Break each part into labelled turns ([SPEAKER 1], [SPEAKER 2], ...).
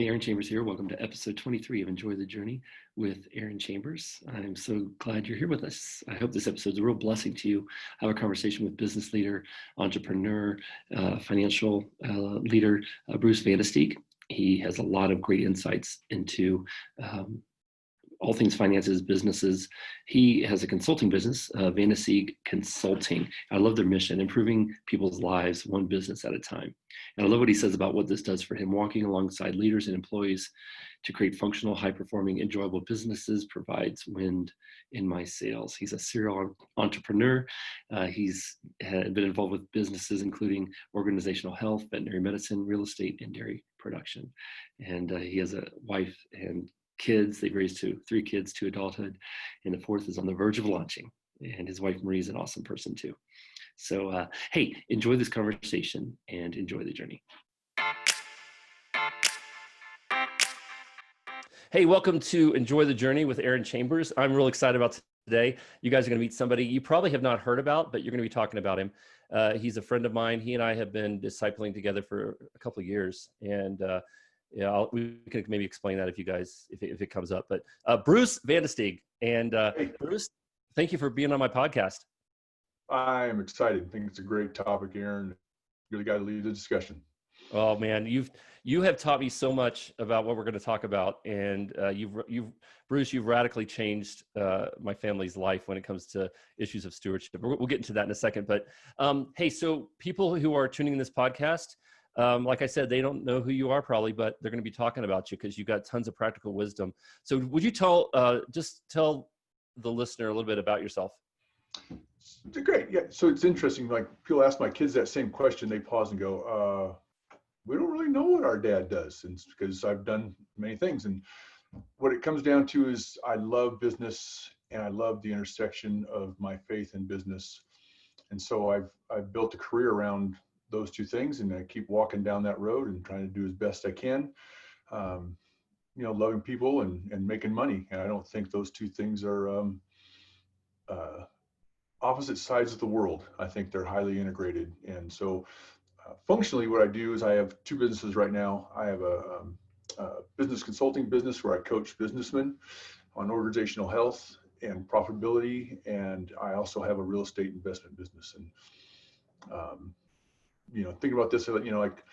[SPEAKER 1] Hey, Aaron Chambers here. Welcome to episode 23 of Enjoy the Journey with Aaron Chambers. I'm so glad you're here with us. I hope this episode is a real blessing to you. I have a conversation with business leader, entrepreneur, financial leader, Bruce Vande Steeg. He has a lot of great insights into all things finances, businesses. He has a consulting business, Vande Steeg Consulting. I love their mission, improving people's lives one business at a time. And I love what he says about what this does for him, walking alongside leaders and employees to create functional, high-performing, enjoyable businesses provides wind in my sails. He's a serial entrepreneur. He's been involved with businesses including organizational health, veterinary medicine, real estate, and dairy production. And he has a wife and kids. They've raised three kids to adulthood, and the fourth is on the verge of launching. And his wife Marie is an awesome person too. So hey, enjoy this conversation and enjoy the journey. Hey, welcome to Enjoy the Journey with Aaron Chambers. I'm real excited about today. You guys are going to meet somebody you probably have not heard about, but you're going to be talking about him. He's a friend of mine. He and I have been discipling together for a couple of years, and yeah, we could maybe explain that if you guys, if it comes up. But Bruce Vande Steeg, and
[SPEAKER 2] Hey.
[SPEAKER 1] Bruce, thank you for being on my podcast.
[SPEAKER 2] I am excited. I think it's a great topic, Aaron. You're the guy to lead the discussion.
[SPEAKER 1] Oh man, you have taught me so much about what we're going to talk about, and Bruce, you've radically changed my family's life when it comes to issues of stewardship. We'll get into that in a second. But hey, so people who are tuning in this podcast, like I said, they don't know who you are probably, but they're going to be talking about you because you've got tons of practical wisdom. So would you just tell the listener a little bit about yourself?
[SPEAKER 2] Great. Yeah. So it's interesting. Like people ask my kids that same question, they pause and go, we don't really know what our dad does. And it's because I've done many things. And what it comes down to is I love business and I love the intersection of my faith and business. And so I've built a career around those two things, and I keep walking down that road and trying to do as best I can, loving people and making money. And I don't think those two things are opposite sides of the world. I think they're highly integrated. And so functionally what I do is I have two businesses right now. I have a business consulting business where I coach businessmen on organizational health and profitability. And I also have a real estate investment business. And think about this, like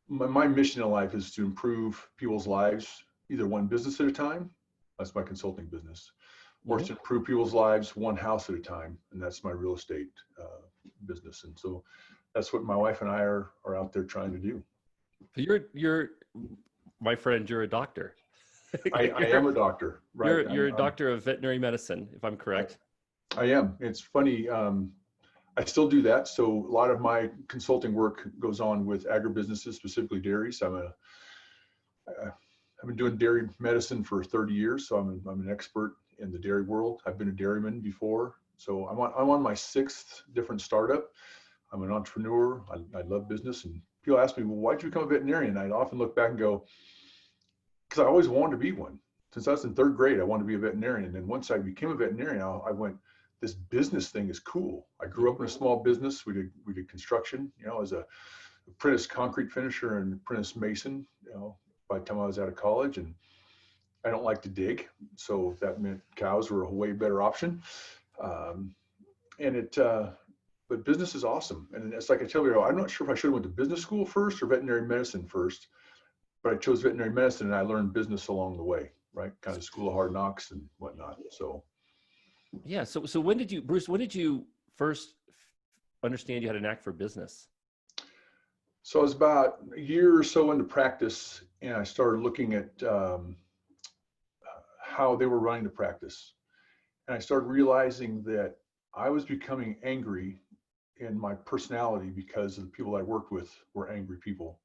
[SPEAKER 2] my mission in life is to improve people's lives, either one business at a time, that's my consulting business, or to improve people's lives one house at a time, and that's my real estate business. And so that's what my wife and I are out there trying to do.
[SPEAKER 1] You're my friend, you're a doctor.
[SPEAKER 2] I am a doctor, right?
[SPEAKER 1] You're a doctor of veterinary medicine, if I'm correct.
[SPEAKER 2] I am. It's funny. I still do that. So a lot of my consulting work goes on with agribusinesses, specifically dairies. I've been doing dairy medicine for 30 years. So I'm an expert in the dairy world. I've been a dairyman before. So I'm on my sixth different startup. I'm an entrepreneur. I love business. And people ask me, well, why'd you become a veterinarian? I often look back and go, because I always wanted to be one. Since I was in third grade, I wanted to be a veterinarian. And then once I became a veterinarian, I went, this business thing is cool. I grew up in a small business. We did construction, as a apprentice concrete finisher and apprentice mason, by the time I was out of college. And I don't like to dig, so that meant cows were a way better option. But business is awesome. And it's like I tell you, I'm not sure if I should have went to business school first or veterinary medicine first, but I chose veterinary medicine and I learned business along the way, right? Kind of school of hard knocks and whatnot. So.
[SPEAKER 1] Yeah. So Bruce, when did you first understand you had a knack for business?
[SPEAKER 2] So I was about a year or so into practice, and I started looking at how they were running the practice. And I started realizing that I was becoming angry in my personality because the people I worked with were angry people.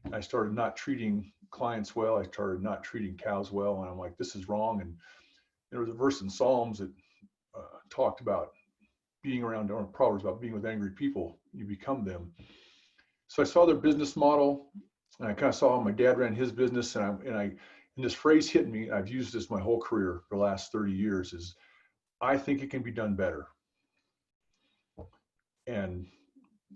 [SPEAKER 2] And I started not treating clients well. I started not treating cows well. And I'm like, this is wrong. And there was a verse in Psalms that talked about being around, or Proverbs about being with angry people, you become them. So I saw their business model, and I kind of saw how my dad ran his business, and this phrase hit me. I've used this my whole career for the last 30 years is, I think it can be done better. And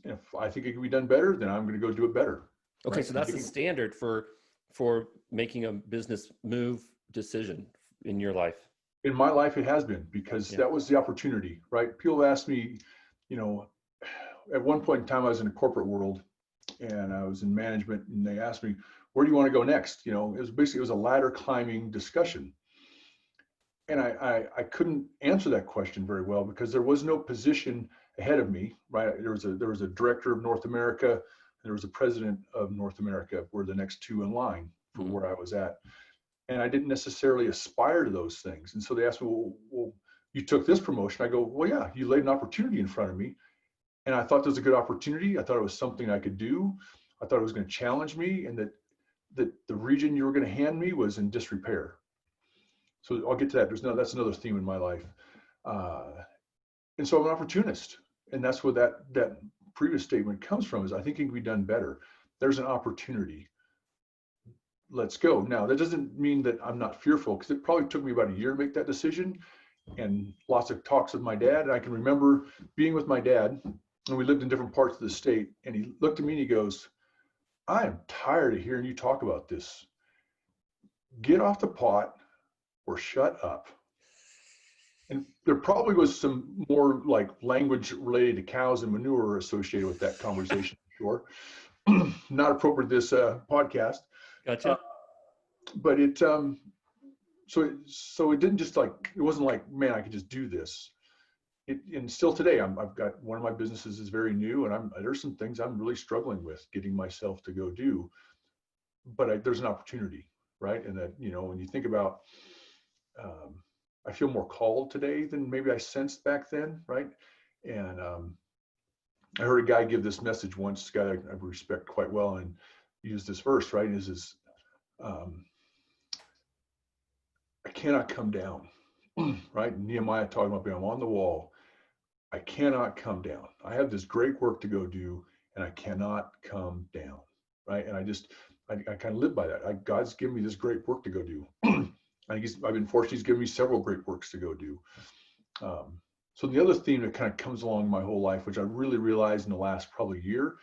[SPEAKER 2] if I think it can be done better, then I'm going to go do it better.
[SPEAKER 1] Okay,
[SPEAKER 2] right?
[SPEAKER 1] so that's the standard for for making a business move decision in your life?
[SPEAKER 2] In my life, it has been, because that was the opportunity, right? People ask me, at one point in time, I was in the corporate world and I was in management, and they asked me, where do you want to go next? It was a ladder climbing discussion. And I couldn't answer that question very well because there was no position ahead of me, right? There was a director of North America, and there was a president of North America, were the next two in line for where I was at. And I didn't necessarily aspire to those things. And so they asked me, well, you took this promotion. I go, well, yeah, you laid an opportunity in front of me. And I thought there was a good opportunity. I thought it was something I could do. I thought it was going to challenge me, and that the region you were going to hand me was in disrepair. So I'll get to that. That's another theme in my life. And so I'm an opportunist. And that's where that previous statement comes from, is I think it can be done better. There's an opportunity. Let's go. Now, that doesn't mean that I'm not fearful, because it probably took me about a year to make that decision, and lots of talks with my dad. And I can remember being with my dad, and we lived in different parts of the state. And he looked at me and he goes, I am tired of hearing you talk about this. Get off the pot or shut up. And there probably was some more like language related to cows and manure associated with that conversation, sure. Not appropriate to this podcast.
[SPEAKER 1] Gotcha.
[SPEAKER 2] But it, so it didn't just like, it wasn't like, man, I could just do this. And still today, I've got one of my businesses is very new, and there's some things I'm really struggling with getting myself to go do, but there's an opportunity, right? And that, when you think about, I feel more called today than maybe I sensed back then, right? And I heard a guy give this message once, a guy I respect quite well, and use this verse, right? Is I cannot come down, right? Nehemiah talking about being on the wall. I cannot come down. I have this great work to go do, and I cannot come down, right? And I kind of live by that. God's given me this great work to go do. I've been fortunate, he's given me several great works to go do. So the other theme that kind of comes along my whole life, which I really realized in the last probably year,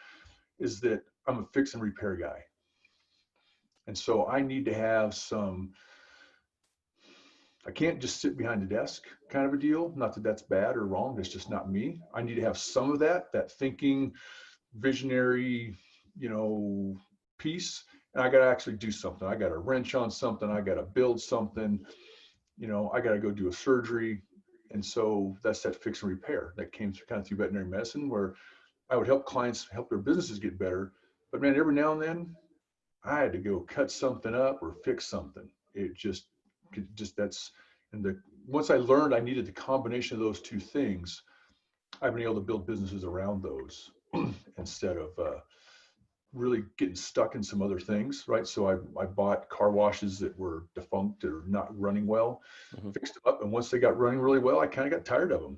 [SPEAKER 2] is that I'm a fix and repair guy. And so I need to have I can't just sit behind a desk kind of a deal. Not that that's bad or wrong. That's just not me. I need to have some of that thinking, visionary, piece. And I got to actually do something. I got to wrench on something. I got to build something. I got to go do a surgery. And so that's that fix and repair that came through veterinary medicine, where I would help clients help their businesses get better. But man, every now and then I had to go cut something up or fix something. Once I learned I needed the combination of those two things, I've been able to build businesses around those instead of really getting stuck in some other things, right? So I bought car washes that were defunct or not running well, fixed them up. And once they got running really well, I kind of got tired of them.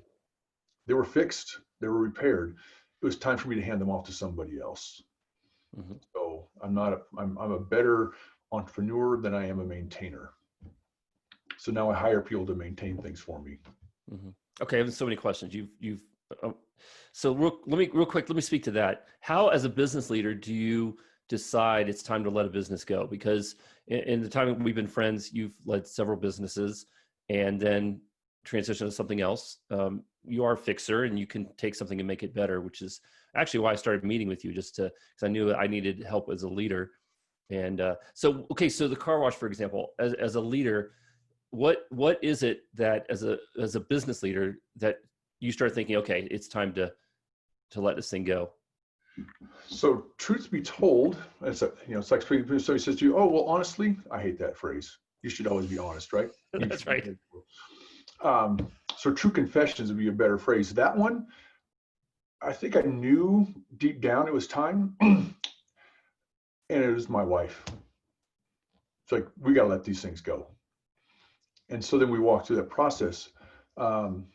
[SPEAKER 2] They were fixed, they were repaired. It was time for me to hand them off to somebody else. So I'm a better entrepreneur than I am a maintainer. So now I hire people to maintain things for me.
[SPEAKER 1] Okay, I have so many questions. So real quick, let me speak to that. How, as a business leader, do you decide it's time to let a business go? Because in the time we've been friends, you've led several businesses and then transition to something else. You are a fixer, and you can take something and make it better, which is actually why I started meeting with you, because I knew I needed help as a leader. And so the car wash, for example, as a leader, what is it that as a business leader that you start thinking, okay, it's time to let this thing go?
[SPEAKER 2] So truth be told, it's like somebody says to you, oh, well, honestly, I hate that phrase. You should always be honest, right?
[SPEAKER 1] That's right.
[SPEAKER 2] So true confessions would be a better phrase. That one, I think I knew deep down it was time, and it was my wife. It's like, we got to let these things go. And so then we walked through that process. And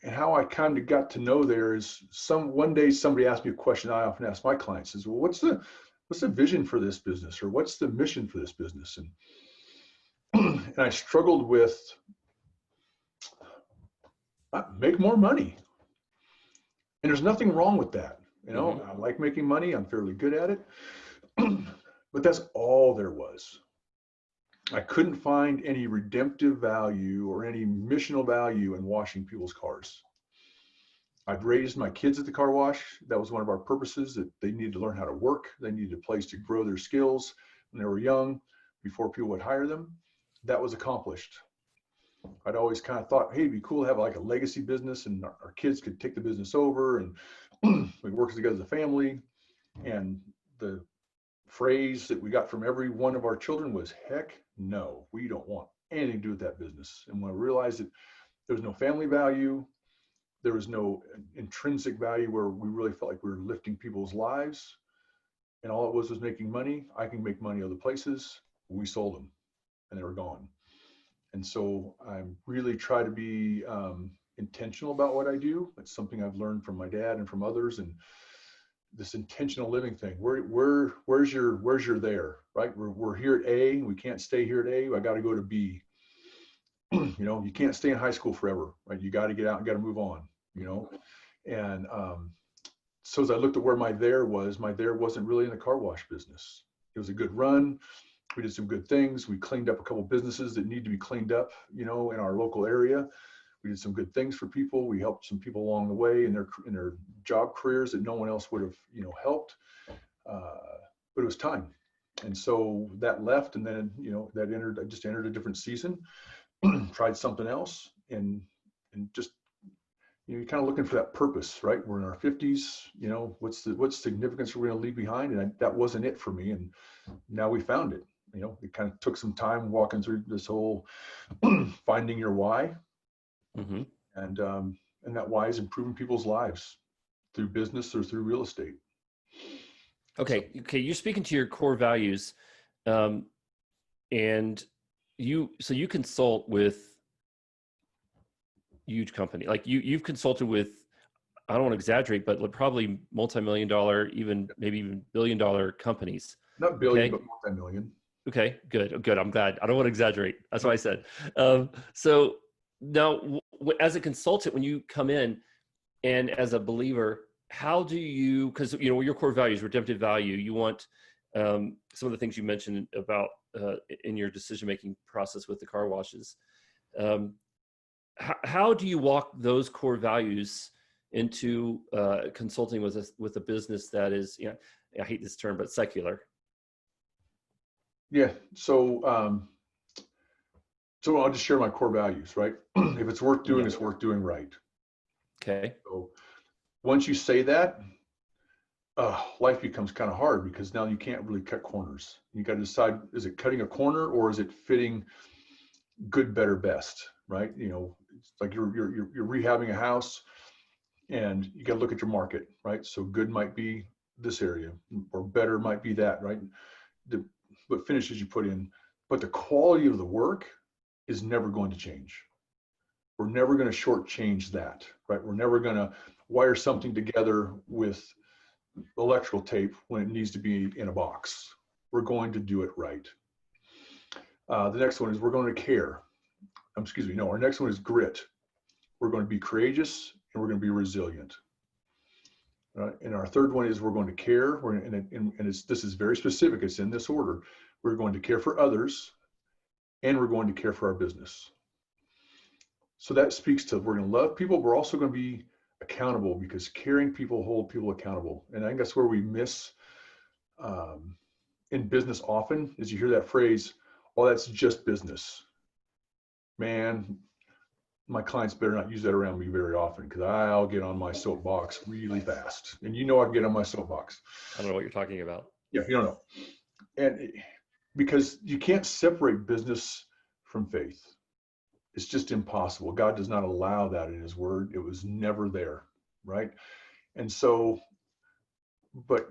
[SPEAKER 2] how I kind of got to know there is one day somebody asked me a question I often ask my clients is, well, what's the vision for this business, or what's the mission for this business? And I struggled with make more money. And there's nothing wrong with that. I like making money. I'm fairly good at it. But that's all there was. I couldn't find any redemptive value or any missional value in washing people's cars. I've raised my kids at the car wash. That was one of our purposes, that they needed to learn how to work. They needed a place to grow their skills when they were young before people would hire them. That was accomplished. I'd always kind of thought, hey, it'd be cool to have like a legacy business and our kids could take the business over and we work together as a family. And the phrase that we got from every one of our children was, heck no, we don't want anything to do with that business. And when I realized that there was no family value, there was no intrinsic value where we really felt like we were lifting people's lives, and all it was making money. I can make money other places. We sold them and they were gone. And so I really try to be intentional about what I do. It's something I've learned from my dad and from others. And this intentional living thing, where's your there, right? We're here at A, we can't stay here at A, I got to go to B. You know, you can't stay in high school forever, right? You got to get out and got to move on, you know? And so as I looked at where my there wasn't really in the car wash business. It was a good run. We did some good things. We cleaned up a couple businesses that need to be cleaned up, you know, in our local area. We did some good things for people. We helped some people along the way in their job careers that no one else would have, you know, helped. But it was time. And so that left, and then, you know, I just entered a different season, tried something else, and just, you know, you're kind of looking for that purpose, right? We're in our 50s, you know, what's significance we're going to leave behind? And that wasn't it for me. And now we found it. You know, it kind of took some time walking through this whole finding your why. Mm-hmm. And that why is improving people's lives through business or through real estate.
[SPEAKER 1] Okay. You're speaking to your core values, and you consult with huge company. Like you've consulted with, I don't want to exaggerate, but probably multi-million-dollar, maybe even billion-dollar companies.
[SPEAKER 2] Not billion, but multi-million.
[SPEAKER 1] Okay, good. I'm glad. I don't want to exaggerate. That's what I said. So now, as a consultant, when you come in and as a believer, how do you, because, you know, your core values, redemptive value, you want some of the things you mentioned about in your decision-making process with the car washes. How do you walk those core values into consulting with a business that is, you know, I hate this term, but secular?
[SPEAKER 2] Yeah. So I'll just share my core values, right? If it's worth doing, it's worth doing right.
[SPEAKER 1] Okay.
[SPEAKER 2] So once you say that, life becomes kind of hard, because now you can't really cut corners. You got to decide, is it cutting a corner or is it fitting good, better, best, right? You know, it's like you're rehabbing a house and you got to look at your market, right? So good might be this area, or better might be that, right? What finishes you put in, but the quality of the work is never going to change. We're never going to shortchange that, right? We're never going to wire something together with electrical tape when it needs to be in a box. We're going to do it right. The next one is we're going to care. Our next one is grit. We're going to be courageous and we're going to be resilient. And our third one is we're going to care. This is very specific. It's in this order. We're going to care for others, and we're going to care for our business. So that speaks to, we're going to love people. We're also going to be accountable, because caring people hold people accountable. And I think that's where we miss in business often, is you hear that phrase, "Oh, that's just business." Man, my clients better not use that around me very often, because I'll get on my soapbox really fast. And you know I can get on my soapbox.
[SPEAKER 1] I don't know what you're talking about.
[SPEAKER 2] Yeah, you don't know. And because you can't separate business from faith. It's just impossible. God does not allow that in his word. It was never there, right? And so, but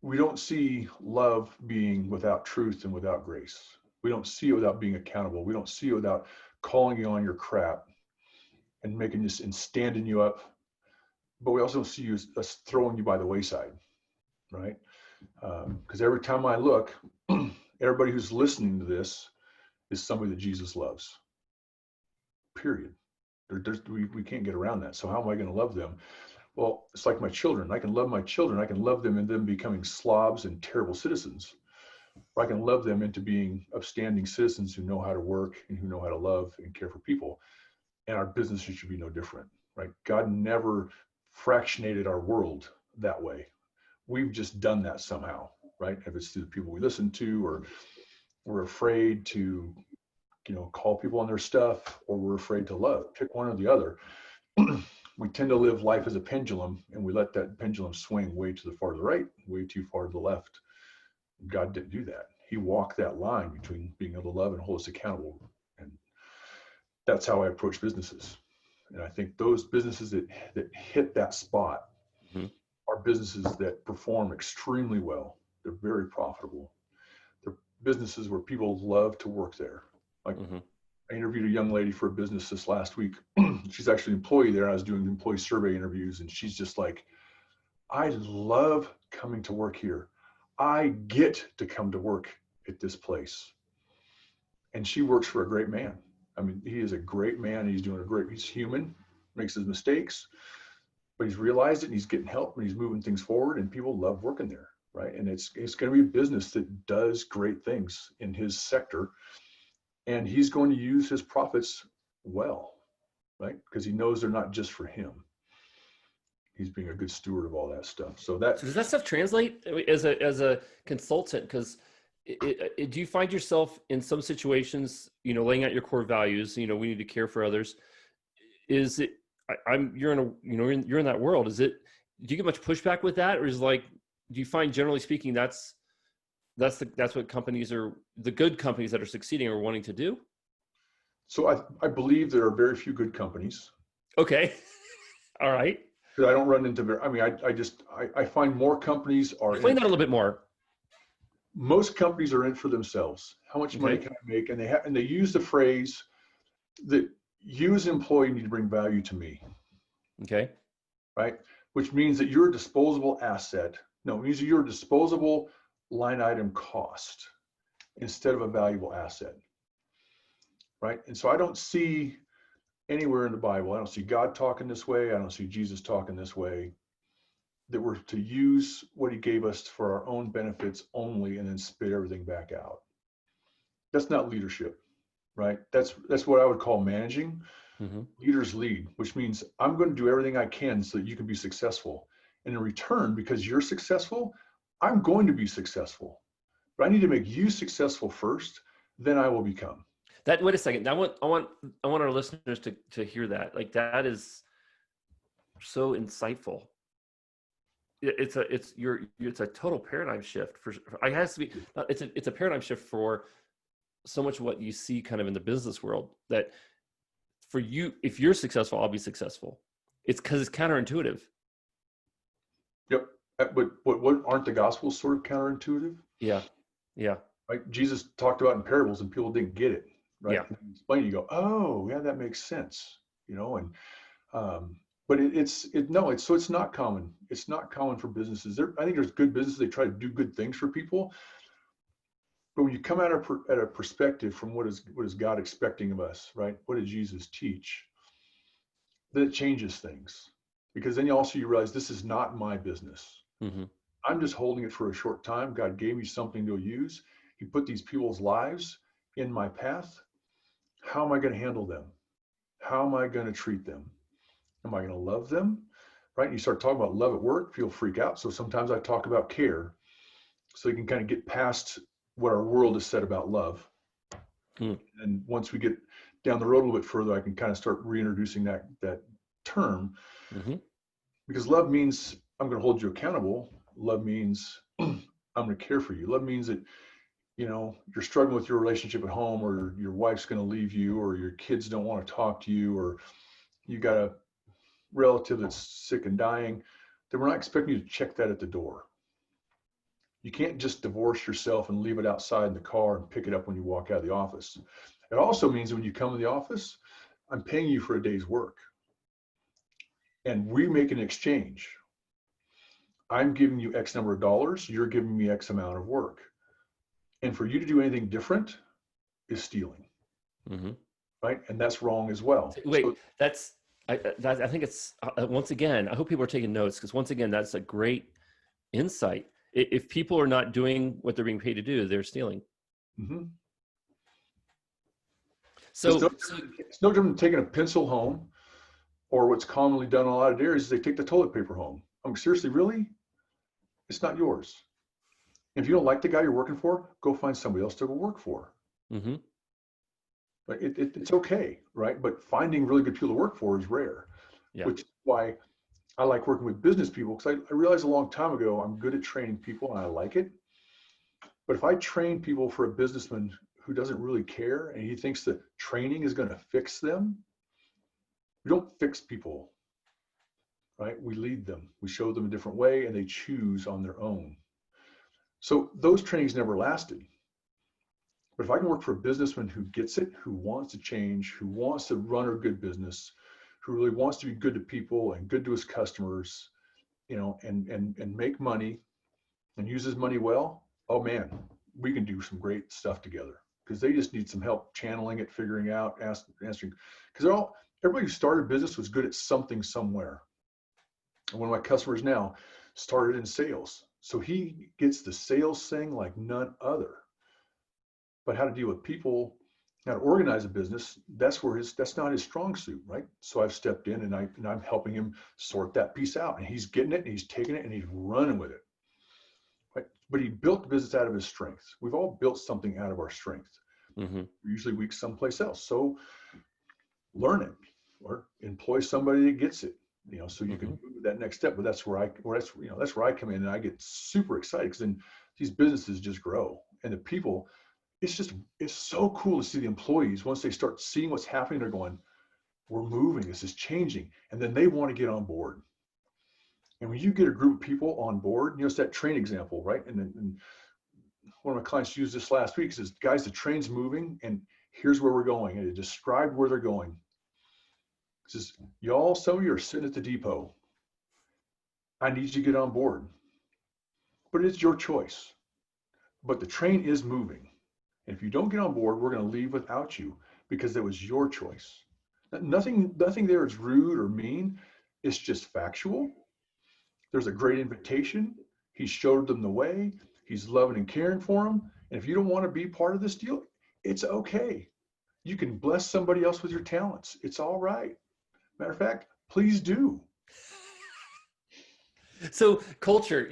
[SPEAKER 2] we don't see love being without truth and without grace. We don't see it without being accountable. We don't see it without calling you on your crap and making this and standing you up. But we also see us throwing you by the wayside, right? Because every time I look, everybody who's listening to this is somebody that Jesus loves. Period. We can't get around that. So how am I going to love them? Well, it's like my children. I can love my children. I can love them and them becoming slobs and terrible citizens. I can love them into being upstanding citizens who know how to work and who know how to love and care for people. And our businesses should be no different, right? God never fractionated our world that way. We've just done that somehow, right? If it's through the people we listen to, or we're afraid to, call people on their stuff, or we're afraid to love. Pick one or the other. We tend to live life as a pendulum, and we let that pendulum swing way to the far to the right, way too far to the left. God didn't do that. He walked that line between being able to love and hold us accountable. And that's how I approach businesses. And I think those businesses that hit that spot are businesses that perform extremely well. They're very profitable. They're businesses where people love to work there. Like I interviewed a young lady for a business this last week. She's actually an employee there. I was doing employee survey interviews, and she's just like, I love coming to work here. I get to come to work at this place. And she works for a great man. I mean, he is a great man. He's he's human, makes his mistakes, but he's realized it, and he's getting help, and he's moving things forward, and people love working there, right? And it's going to be a business that does great things in his sector, and he's going to use his profits well, right? Because he knows they're not just for him. He's being a good steward of all that stuff. So
[SPEAKER 1] does that stuff translate as a consultant? Because do you find yourself in some situations, laying out your core values? We need to care for others. Is it? You're in that world. Do you get much pushback with that, or is do you find, generally speaking, that's what companies are, the good companies that are succeeding are wanting to do?
[SPEAKER 2] So I believe there are very few good companies.
[SPEAKER 1] Okay. All right.
[SPEAKER 2] I don't run into, I find more companies are.
[SPEAKER 1] Explain that a little bit more.
[SPEAKER 2] Most companies are in for themselves. How much money can I make? And they use the phrase that you as an employee need to bring value to me.
[SPEAKER 1] Okay.
[SPEAKER 2] Right. Which means that you're a disposable asset. No, it means that you're a disposable line item cost instead of a valuable asset. Right. And so I don't see anywhere in the Bible, I don't see God talking this way. I don't see Jesus talking this way, that we're to use what he gave us for our own benefits only and then spit everything back out. That's not leadership, right? That's what I would call managing. Leaders lead, which means I'm going to do everything I can so that you can be successful. And in return, because you're successful, I'm going to be successful. But I need to make you successful first, then I will become.
[SPEAKER 1] Wait a second. I want our listeners to hear that. That is so insightful. It's a total paradigm shift it's a paradigm shift for so much of what you see kind of in the business world, that for you, if you're successful, I'll be successful. It's because it's counterintuitive.
[SPEAKER 2] Yep. But what aren't the Gospels sort of counterintuitive?
[SPEAKER 1] Yeah.
[SPEAKER 2] Right. Jesus talked about in parables and people didn't get it. Right.
[SPEAKER 1] Yeah.
[SPEAKER 2] Explain, you go, oh yeah, that makes sense. And but it's not common. It's not common for businesses. I think there's good businesses. They try to do good things for people. But when you come at a perspective from what is God expecting of us, right? What did Jesus teach? Then it changes things, because then you realize this is not my business. I'm just holding it for a short time. God gave me something to use. He put these people's lives in my path. How am I going to handle them? How am I going to treat them? Am I going to love them? Right? And you start talking about love at work, people freak out. So sometimes I talk about care, so you can kind of get past what our world has said about love. And once we get down the road a little bit further, I can kind of start reintroducing that term. Because love means I'm going to hold you accountable. Love means I'm going to care for you. Love means that you're struggling with your relationship at home, or your wife's going to leave you, or your kids don't want to talk to you, or you got a relative that's sick and dying, then we're not expecting you to check that at the door. You can't just divorce yourself and leave it outside in the car and pick it up when you walk out of the office. It also means that when you come to the office, I'm paying you for a day's work. And we make an exchange. I'm giving you X number of dollars, you're giving me X amount of work. And for you to do anything different is stealing. Right? And that's wrong as well.
[SPEAKER 1] Wait, I think it's, once again, I hope people are taking notes, because once again, that's a great insight. if people are not doing what they're being paid to do, they're stealing.
[SPEAKER 2] Mm-hmm.
[SPEAKER 1] So,
[SPEAKER 2] It's no different than taking a pencil home, or what's commonly done in a lot of dairies is they take the toilet paper home. I'm seriously, really? It's not yours. If you don't like the guy you're working for, go find somebody else to go work for.
[SPEAKER 1] mm-hmm.
[SPEAKER 2] But it's okay, right? But finding really good people to work for is rare,
[SPEAKER 1] Yeah.
[SPEAKER 2] which is why I like working with business people, because I realized a long time ago I'm good at training people and I like it. But if I train people for a businessman who doesn't really care and he thinks that training is going to fix them, we don't fix people, right? We lead them. We show them a different way and they choose on their own. So those trainings never lasted. But if I can work for a businessman who gets it, who wants to change, who wants to run a good business, who really wants to be good to people and good to his customers, and make money and uses money well, oh man, we can do some great stuff together, because they just need some help channeling it, figuring out, answering, because everybody who started a business was good at something somewhere. And one of my customers now started in sales. So he gets the sales thing like none other. But how to deal with people, how to organize a business, that's not his strong suit, right? So I've stepped in and I'm helping him sort that piece out, and he's getting it and he's taking it and he's running with it. Right? But he built the business out of his strengths. We've all built something out of our strength.
[SPEAKER 1] Mm-hmm.
[SPEAKER 2] We're usually weak someplace else. So learn it or employ somebody that gets it, so you can move that next step. But that's where I come in, and I get super excited, because then these businesses just grow, and the people, it's so cool to see the employees, once they start seeing what's happening, they're going, we're moving, this is changing. And then they want to get on board. And when you get a group of people on board, it's that train example, right? And one of my clients used this last week, says, guys, the train's moving and here's where we're going. And it described where they're going. It says, some of you are sitting at the depot. I need you to get on board. But it's your choice. But the train is moving. And if you don't get on board, we're going to leave without you, because it was your choice. Nothing there is rude or mean. It's just factual. There's a great invitation. He showed them the way. He's loving and caring for them. And if you don't want to be part of this deal, it's okay. You can bless somebody else with your talents. It's all right. Matter of fact, please do.
[SPEAKER 1] So culture,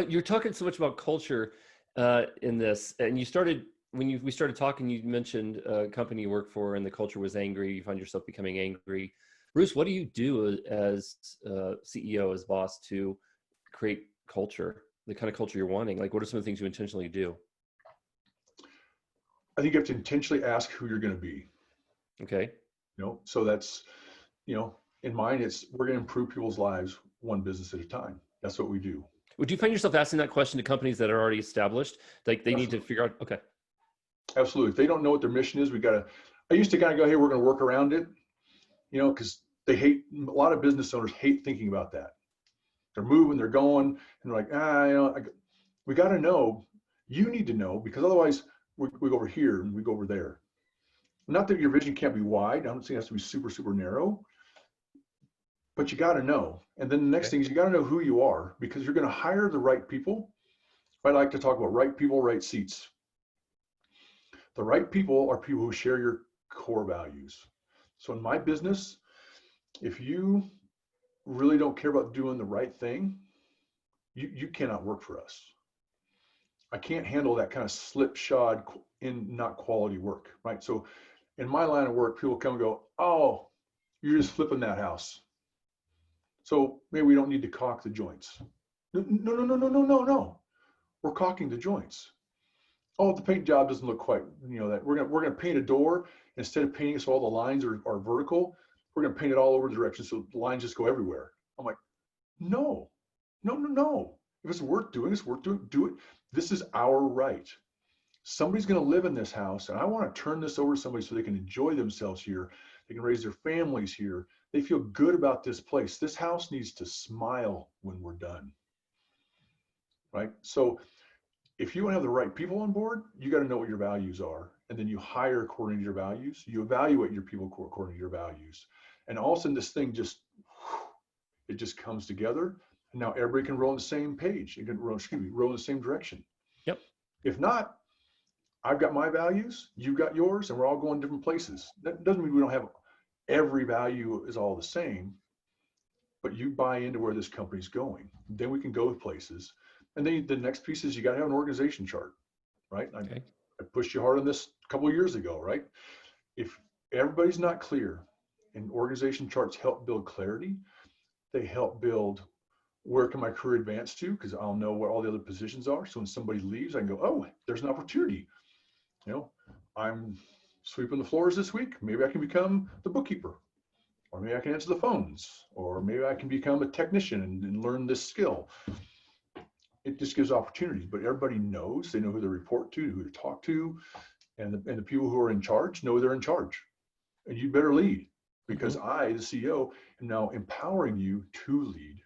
[SPEAKER 1] you're talking so much about culture in this, and you started, we started talking, you mentioned a company you work for and the culture was angry. You find yourself becoming angry. Bruce, what do you do as CEO, as boss, to create culture, the kind of culture you're wanting? Like, what are some of the things you intentionally do?
[SPEAKER 2] I think you have to intentionally ask who you're going to be.
[SPEAKER 1] Okay.
[SPEAKER 2] So that's, in mine, we're going to improve people's lives one business at a time. That's what we do.
[SPEAKER 1] Would you find yourself asking that question to companies that are already established? Like they need to figure out, okay.
[SPEAKER 2] Absolutely. If they don't know what their mission is, I used to kind of go, hey, we're going to work around it, because a lot of business owners hate thinking about that. They're moving, they're going, and they're like, we got to know, you need to know, because otherwise we go over here and we go over there. Not that your vision can't be wide. I'm not saying it has to be super, super narrow, but you got to know. And then the next thing is you got to know who you are, because you're going to hire the right people. I like to talk about right people, right seats. The right people are people who share your core values. So in my business, if you really don't care about doing the right thing, you cannot work for us. I can't handle that kind of slipshod not quality work, right? So in my line of work, people come and go, oh, you're just flipping that house, so maybe we don't need to caulk the joints. No. We're caulking the joints. Oh, the paint job doesn't look quite, that we're gonna paint a door. Instead of painting so all the lines are vertical, we're gonna paint it all over the direction so the lines just go everywhere. I'm like, no. If it's worth doing, do it. This is our right. Somebody's gonna live in this house, and I want to turn this over to somebody so they can enjoy themselves here. They can raise their families here. They feel good about this place. This house needs to smile when we're done, right? So if you want to have the right people on board, you got to know what your values are. And then you hire according to your values. You evaluate your people according to your values. And all of a sudden this thing it just comes together. And now everybody can row on the same page. You can row, row in the same direction.
[SPEAKER 1] Yep.
[SPEAKER 2] If not, I've got my values, you've got yours, and we're all going different places. That doesn't mean we don't have every value is all the same, but you buy into where this company's going. Then we can go places. And then the next piece is you got to have an organization chart, right?
[SPEAKER 1] Okay.
[SPEAKER 2] I pushed you hard on this a couple of years ago, right? If everybody's not clear, and organization charts help build clarity, they help build where can my career advance to, because I'll know where all the other positions are. So when somebody leaves, I can go, oh, there's an opportunity. You know, I'm sweeping the floors this week. Maybe I can become the bookkeeper, or maybe I can answer the phones, or maybe I can become a technician and learn this skill. It just gives opportunities, but everybody knows, they know who to report to, who to talk to, and the people who are in charge know they're in charge. And you better lead, because I, the CEO, am now empowering you to lead.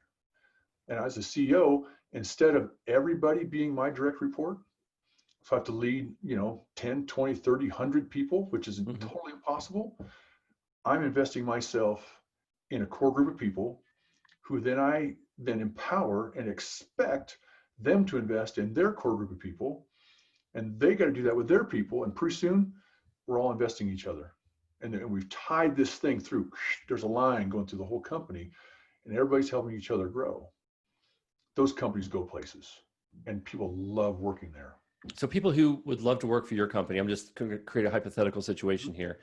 [SPEAKER 2] And as a CEO, instead of everybody being my direct report, if I have to lead, 10, 20, 30, 100 people, which is totally impossible, I'm investing myself in a core group of people who then I empower and expect them to invest in their core group of people. And they got to do that with their people. And pretty soon we're all investing in each other. And we've tied this thing through. There's a line going through the whole company, and everybody's helping each other grow. Those companies go places, and people love working there.
[SPEAKER 1] So people who would love to work for your company, I'm just going to create a hypothetical situation here,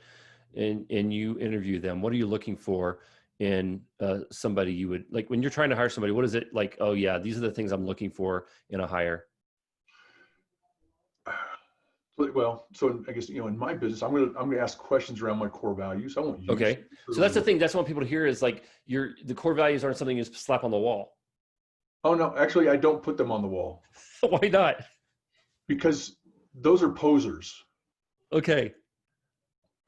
[SPEAKER 1] and you interview them. What are you looking for in somebody you would like when you're trying to hire somebody? What is it like? Oh yeah, these are the things I'm looking for in a hire.
[SPEAKER 2] Well, so I guess, in my business, I'm going to ask questions around my core values. I won't use.
[SPEAKER 1] Okay. So that's the thing. That's what people to hear is like the core values aren't something you slap on the wall.
[SPEAKER 2] Oh no, actually I don't put them on the wall.
[SPEAKER 1] Why not?
[SPEAKER 2] Because those are posers.
[SPEAKER 1] Okay.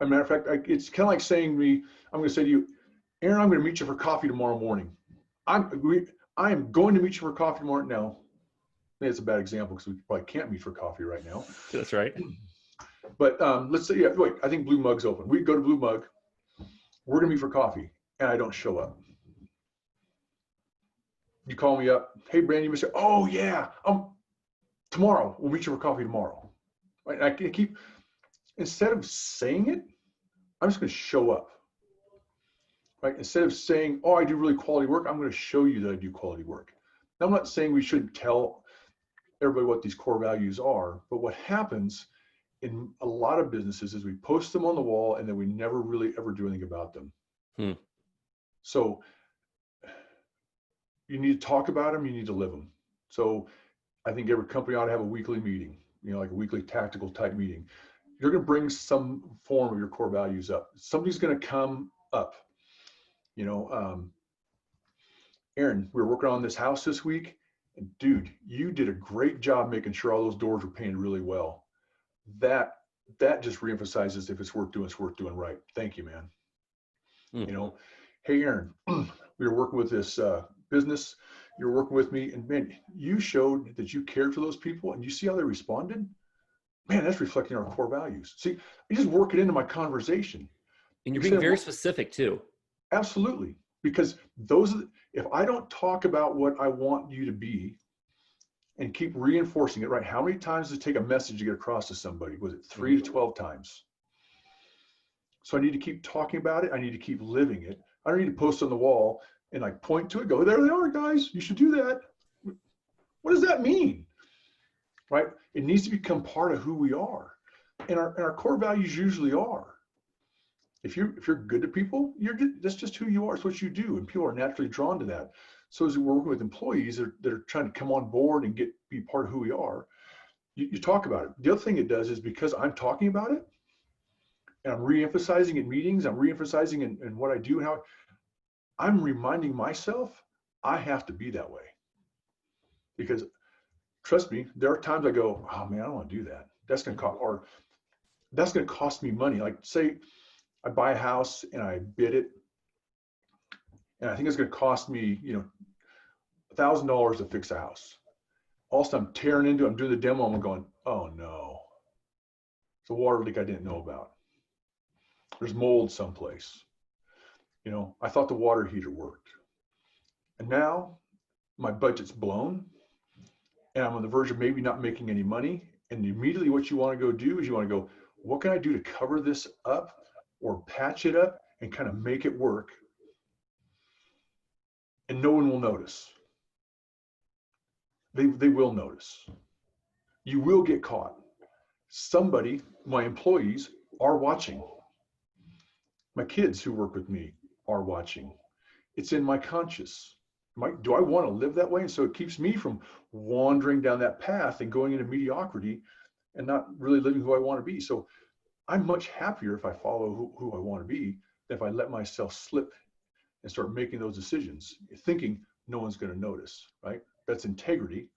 [SPEAKER 2] As a matter of fact, it's kind of like saying to me, I'm going to say to you, Aaron, I'm going to meet you for coffee tomorrow morning. I am going to meet you for coffee tomorrow. Now, it's a bad example because we probably can't meet for coffee right now.
[SPEAKER 1] That's right.
[SPEAKER 2] But let's say, wait, I think Blue Mug's open. We go to Blue Mug. We're going to meet for coffee, and I don't show up. You call me up. Hey, Brandon, you missed it. Oh, yeah. Tomorrow. We'll meet you for coffee tomorrow. Right? I keep, instead of saying it, I'm just going to show up. Right? Instead of saying, oh, I do really quality work, I'm going to show you that I do quality work. Now, I'm not saying we shouldn't tell everybody what these core values are, but what happens in a lot of businesses is we post them on the wall and then we never really ever do anything about them. So you need to talk about them, you need to live them. So I think every company ought to have a weekly meeting, like a weekly tactical type meeting. You're going to bring some form of your core values up. Somebody's going to come up. Aaron, we were working on this house this week, and dude, you did a great job making sure all those doors were painted really well. That just reemphasizes if it's worth doing right. Thank you, man. Hey, Aaron, we were working with this business. You're working with me, and man, you showed that you cared for those people, and you see how they responded. Man, that's reflecting our core values. See, I just work it into my conversation.
[SPEAKER 1] And you're being very specific too.
[SPEAKER 2] Absolutely, because if I don't talk about what I want you to be and keep reinforcing it, right? How many times does it take a message to get across to somebody? Was it 3 to 12 times? So I need to keep talking about it. I need to keep living it. I don't need to post on the wall and like point to it, go, there they are, guys. You should do that. What does that mean? Right? It needs to become part of who we are. And our core values usually are. If you're good to people, that's just who you are. It's what you do. And people are naturally drawn to that. So as we're working with employees that are trying to come on board and be part of who we are, you talk about it. The other thing it does is because I'm talking about it and I'm reemphasizing in meetings, I'm reemphasizing in what I do and how I'm reminding myself I have to be that way. Because trust me, there are times I go, oh man, I don't want to do that. That's going to cost me money. Like say I buy a house and I bid it, and I think it's going to cost me, $1,000 to fix a house. Also, I'm tearing into it. I'm doing the demo. I'm going, oh no, it's a water leak I didn't know about. There's mold someplace. I thought the water heater worked. And now my budget's blown and I'm on the verge of maybe not making any money. And immediately what you want to go do is you want to go, what can I do to cover this up or patch it up and kind of make it work? And no one will notice. They will notice. You will get caught. Somebody, my employees, are watching. My kids who work with me are watching. It's in my conscious. Do I want to live that way? And so it keeps me from wandering down that path and going into mediocrity and not really living who I want to be. So I'm much happier if I follow who I want to be than if I let myself slip and start making those decisions, thinking no one's going to notice, right? That's integrity.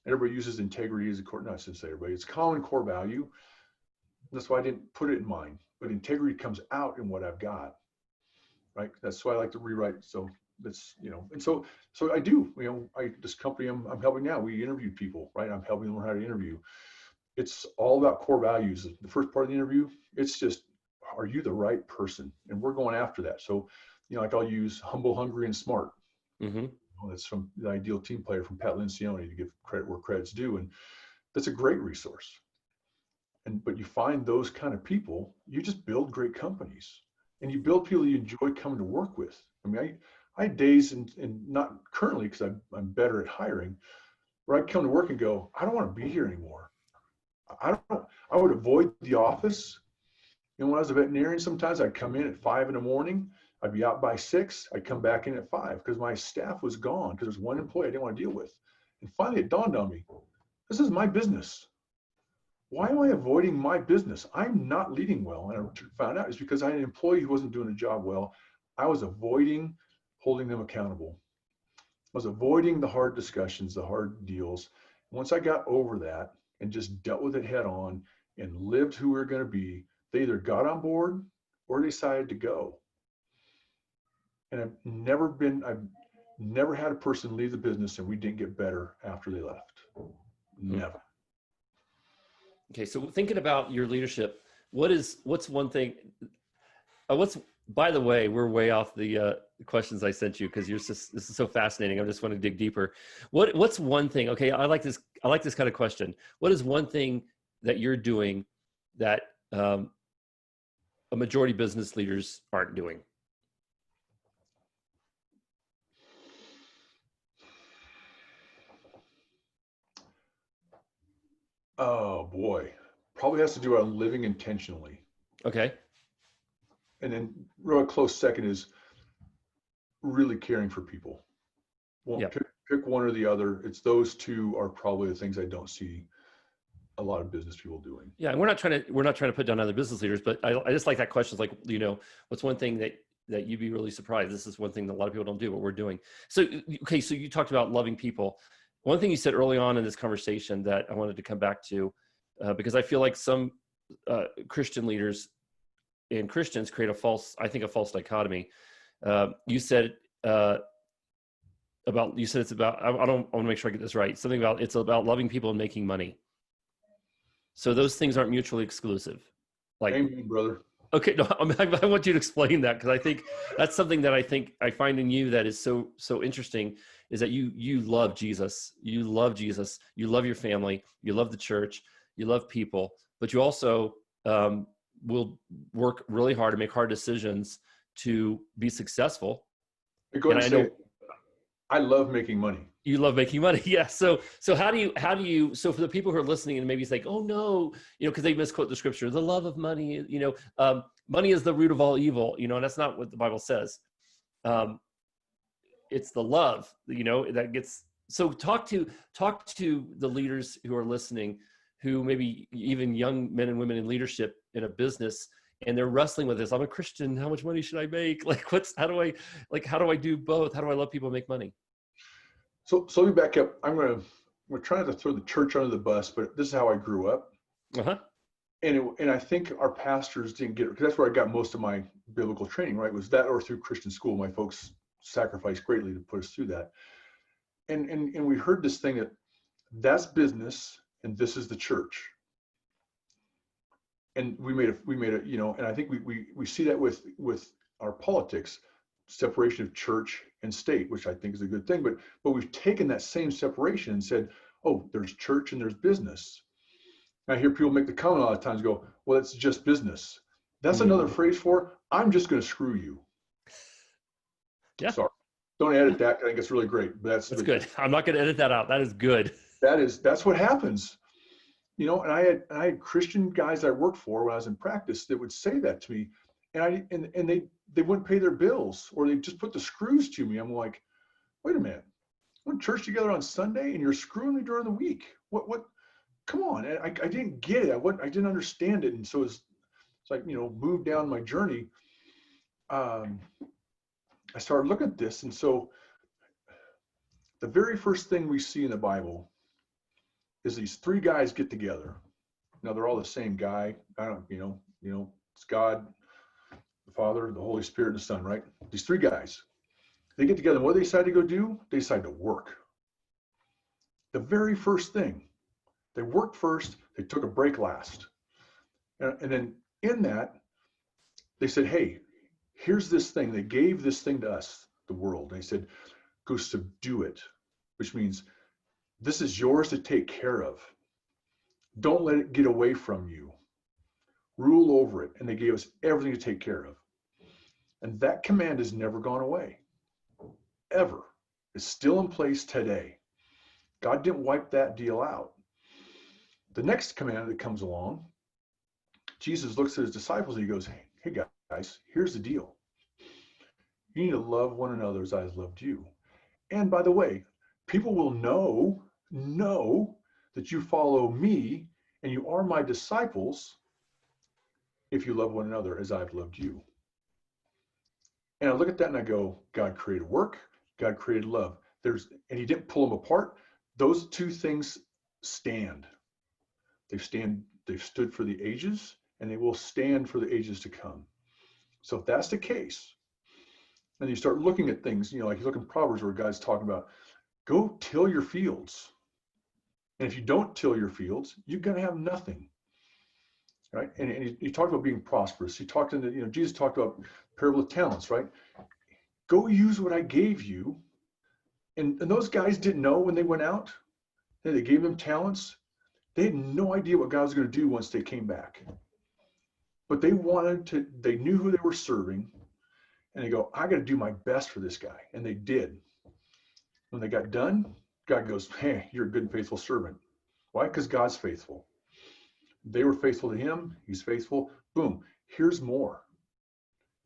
[SPEAKER 2] Everybody uses integrity as a core, not to say everybody, it's common core value. That's why I didn't put it in mine, but integrity comes out in what I've got, right? That's why I like to rewrite. So that's, and so I do, this company I'm helping now, we interview people, right? I'm helping them learn how to interview. It's all about core values. The first part of the interview, it's just, are you the right person? And we're going after that. So, like I'll use humble, hungry, and smart.
[SPEAKER 1] Mm-hmm.
[SPEAKER 2] That's from the Ideal Team Player from Pat Lencioni, to give credit where credit's due. And that's a great resource. But you find those kind of people, you just build great companies, and you build people you enjoy coming to work with. I mean, I had days, and not currently because I'm better at hiring, where I'd come to work and go, I don't want to be here anymore. I would avoid the office. When I was a veterinarian, sometimes I'd come in at 5 a.m. I'd be out by 6. I'd come back in at 5 because my staff was gone because there's one employee I didn't want to deal with. And finally it dawned on me, this is my business. Why am I avoiding my business? I'm not leading well. And I found out it's because I had an employee who wasn't doing the job well. I was avoiding holding them accountable. I was avoiding the hard discussions, the hard deals. Once I got over that and just dealt with it head on and lived who we were going to be, they either got on board or decided to go. And I've never had a person leave the business and we didn't get better after they left. Never.
[SPEAKER 1] Okay. So thinking about your leadership, what's one thing, by the way, we're way off the questions I sent you because this is so fascinating. I just want to dig deeper. What's one thing? Okay. I like this kind of question. What is one thing that you're doing that a majority of business leaders aren't doing?
[SPEAKER 2] Oh boy, probably has to do with living intentionally.
[SPEAKER 1] Okay.
[SPEAKER 2] And then real close second is really caring for people. Well,
[SPEAKER 1] Yep.
[SPEAKER 2] pick one or the other. It's those two are probably the things I don't see a lot of business people doing.
[SPEAKER 1] Yeah, and we're not trying to put down other business leaders, but I just like that question. It's like, what's one thing that you'd be really surprised? This is one thing that a lot of people don't do, what we're doing. So, okay, so you talked about loving people. One thing you said early on in this conversation that I wanted to come back to, because I feel like some Christian leaders and Christians create a false dichotomy. You said it's about, I want to make sure I get this right. Something about, it's about loving people and making money. So those things aren't mutually exclusive. Like,
[SPEAKER 2] amen, brother.
[SPEAKER 1] Okay, no, I want you to explain that, because I think that's something that I find in you that is so interesting, is that you love Jesus, you love your family, you love the church, you love people, but you also will work really hard to make hard decisions to be successful.
[SPEAKER 2] I love making money.
[SPEAKER 1] You love making money. Yeah. So how do you, so for the people who are listening and maybe think, oh no, cause they misquote the scripture, the love of money, money is the root of all evil, and that's not what the Bible says. It's the love, that gets, so talk to the leaders who are listening, who maybe even young men and women in leadership in a business, and they're wrestling with this. I'm a Christian. How much money should I make? Like, how do I do both? How do I love people and make money?
[SPEAKER 2] So let me back up. We're trying to throw the church under the bus, but this is how I grew up.
[SPEAKER 1] Uh-huh.
[SPEAKER 2] And I think our pastors didn't get it, because that's where I got most of my biblical training, right? Was that or through Christian school. My folks sacrificed greatly to put us through that. And we heard this thing that's business and this is the church. And we made a, and I think we see that with our politics. separation of church and state, which I think is a good thing. But we've taken that same separation and said, oh, there's church and there's business. And I hear people make the comment a lot of times, go, well, it's just business. That's another phrase for, I'm just going to screw you.
[SPEAKER 1] Yeah.
[SPEAKER 2] Sorry. Don't edit that. I think it's really great.
[SPEAKER 1] That's good. I'm not going to edit that out. That is good.
[SPEAKER 2] That's what happens. You know, and I had Christian guys I worked for when I was in practice that would say that to me, and they wouldn't pay their bills, or they just put the screws to me. I'm like, wait a minute, we're in church together on Sunday and you're screwing me during the week. What, come on. And I didn't get it. I didn't understand it. And so it's like, you know, moved down my journey. I started looking at this. And so the very first thing we see in the Bible is these three guys get together. Now they're all the same guy. It's God, the Father, the Holy Spirit, and the Son, right? These three guys, they get together. And what do they decide to go do? They decide to work. The very first thing, they worked first, they took a break last. And then in that, they said, hey, here's this thing. They gave this thing to us, the world. They said, go subdue it, which means this is yours to take care of. Don't let it get away from you. Rule over it. And they gave us everything to take care of. And that command has never gone away, ever. It's still in place today. God didn't wipe that deal out. The next command that comes along, Jesus looks at his disciples and he goes, hey guys, here's the deal. You need to love one another as I have loved you. And by the way, people will know that you follow me and you are my disciples if you love one another as I've loved you. And I look at that and I go, God created work, God created love. And he didn't pull them apart. Those two things stand. They've stood for the ages, and they will stand for the ages to come. So if that's the case, and you start looking at things, you know, like you look in Proverbs where God's talking about, go till your fields. And if you don't till your fields, you're going to have nothing. Right? And he talked about being prosperous. He talked Jesus talked about parable of talents, right? Go use what I gave you. And those guys didn't know when they went out. They gave them talents. They had no idea what God was going to do once they came back. But they knew who they were serving. And they go, I got to do my best for this guy. And they did. When they got done, God goes, hey, you're a good and faithful servant. Why? Because God's faithful. They were faithful to him. He's faithful. Boom. Here's more.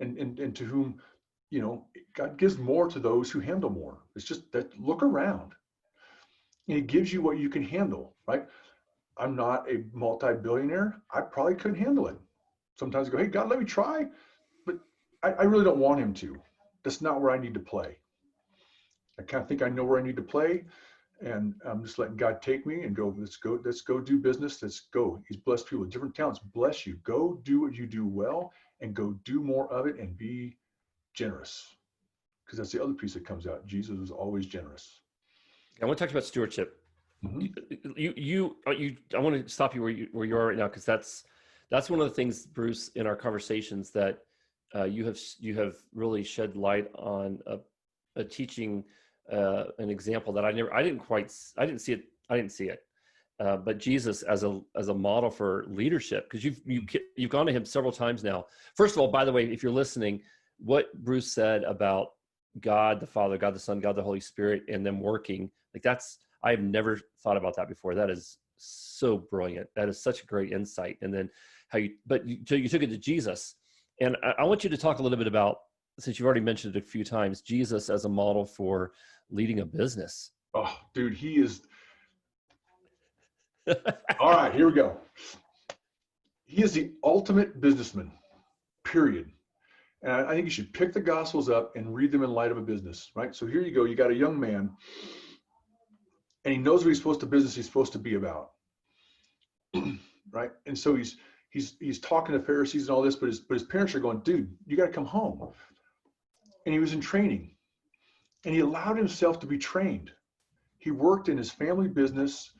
[SPEAKER 2] And to whom, you know, God gives more to those who handle more. It's just that, look around. And he gives you what you can handle, right? I'm not a multi-billionaire. I probably couldn't handle it. Sometimes I go, hey, God, let me try. But I really don't want him to. That's not where I need to play. I kind of think I know where I need to play. And I'm just letting God take me and go, let's go do business. Let's go. He's blessed people with different talents. Bless you. Go do what you do well and go do more of it and be generous. Because that's the other piece that comes out. Jesus was always generous.
[SPEAKER 1] I want to talk about stewardship. Mm-hmm. I want to stop you where you are right now, because that's one of the things, Bruce, in our conversations that you have really shed light on a teaching, an example that I didn't see it. But Jesus as a model for leadership, because you've gone to him several times now. First of all, by the way, if you're listening, what Bruce said about God the Father, God the Son, God the Holy Spirit, and them working, like I have never thought about that before. That is so brilliant. That is such a great insight. And then you took it to Jesus. And I want you to talk a little bit about, since you've already mentioned it a few times, Jesus as a model for leading a business.
[SPEAKER 2] Oh, dude, he is. All right, here we go. He is the ultimate businessman, period. And I think you should pick the Gospels up and read them in light of a business, right? So here you go. You got a young man, and he knows what he's supposed to be about, right? And so he's talking to Pharisees and all this, but his parents are going, dude, you got to come home. And he was in training, and he allowed himself to be trained. He worked in his family business.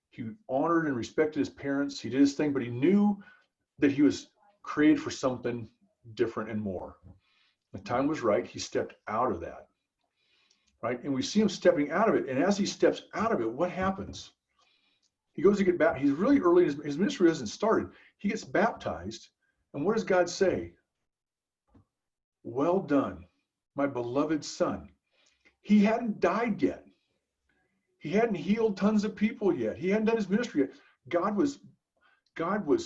[SPEAKER 2] He honored and respected his parents. He did his thing, but he knew that he was created for something different and more. The time was right. He stepped out of that, right? And we see him stepping out of it. And as he steps out of it, what happens? He goes to get baptized. He's really early. His ministry hasn't started. He gets baptized. And what does God say? Well done, my beloved son. He hadn't died yet. He hadn't healed tons of people yet. He hadn't done his ministry yet. God was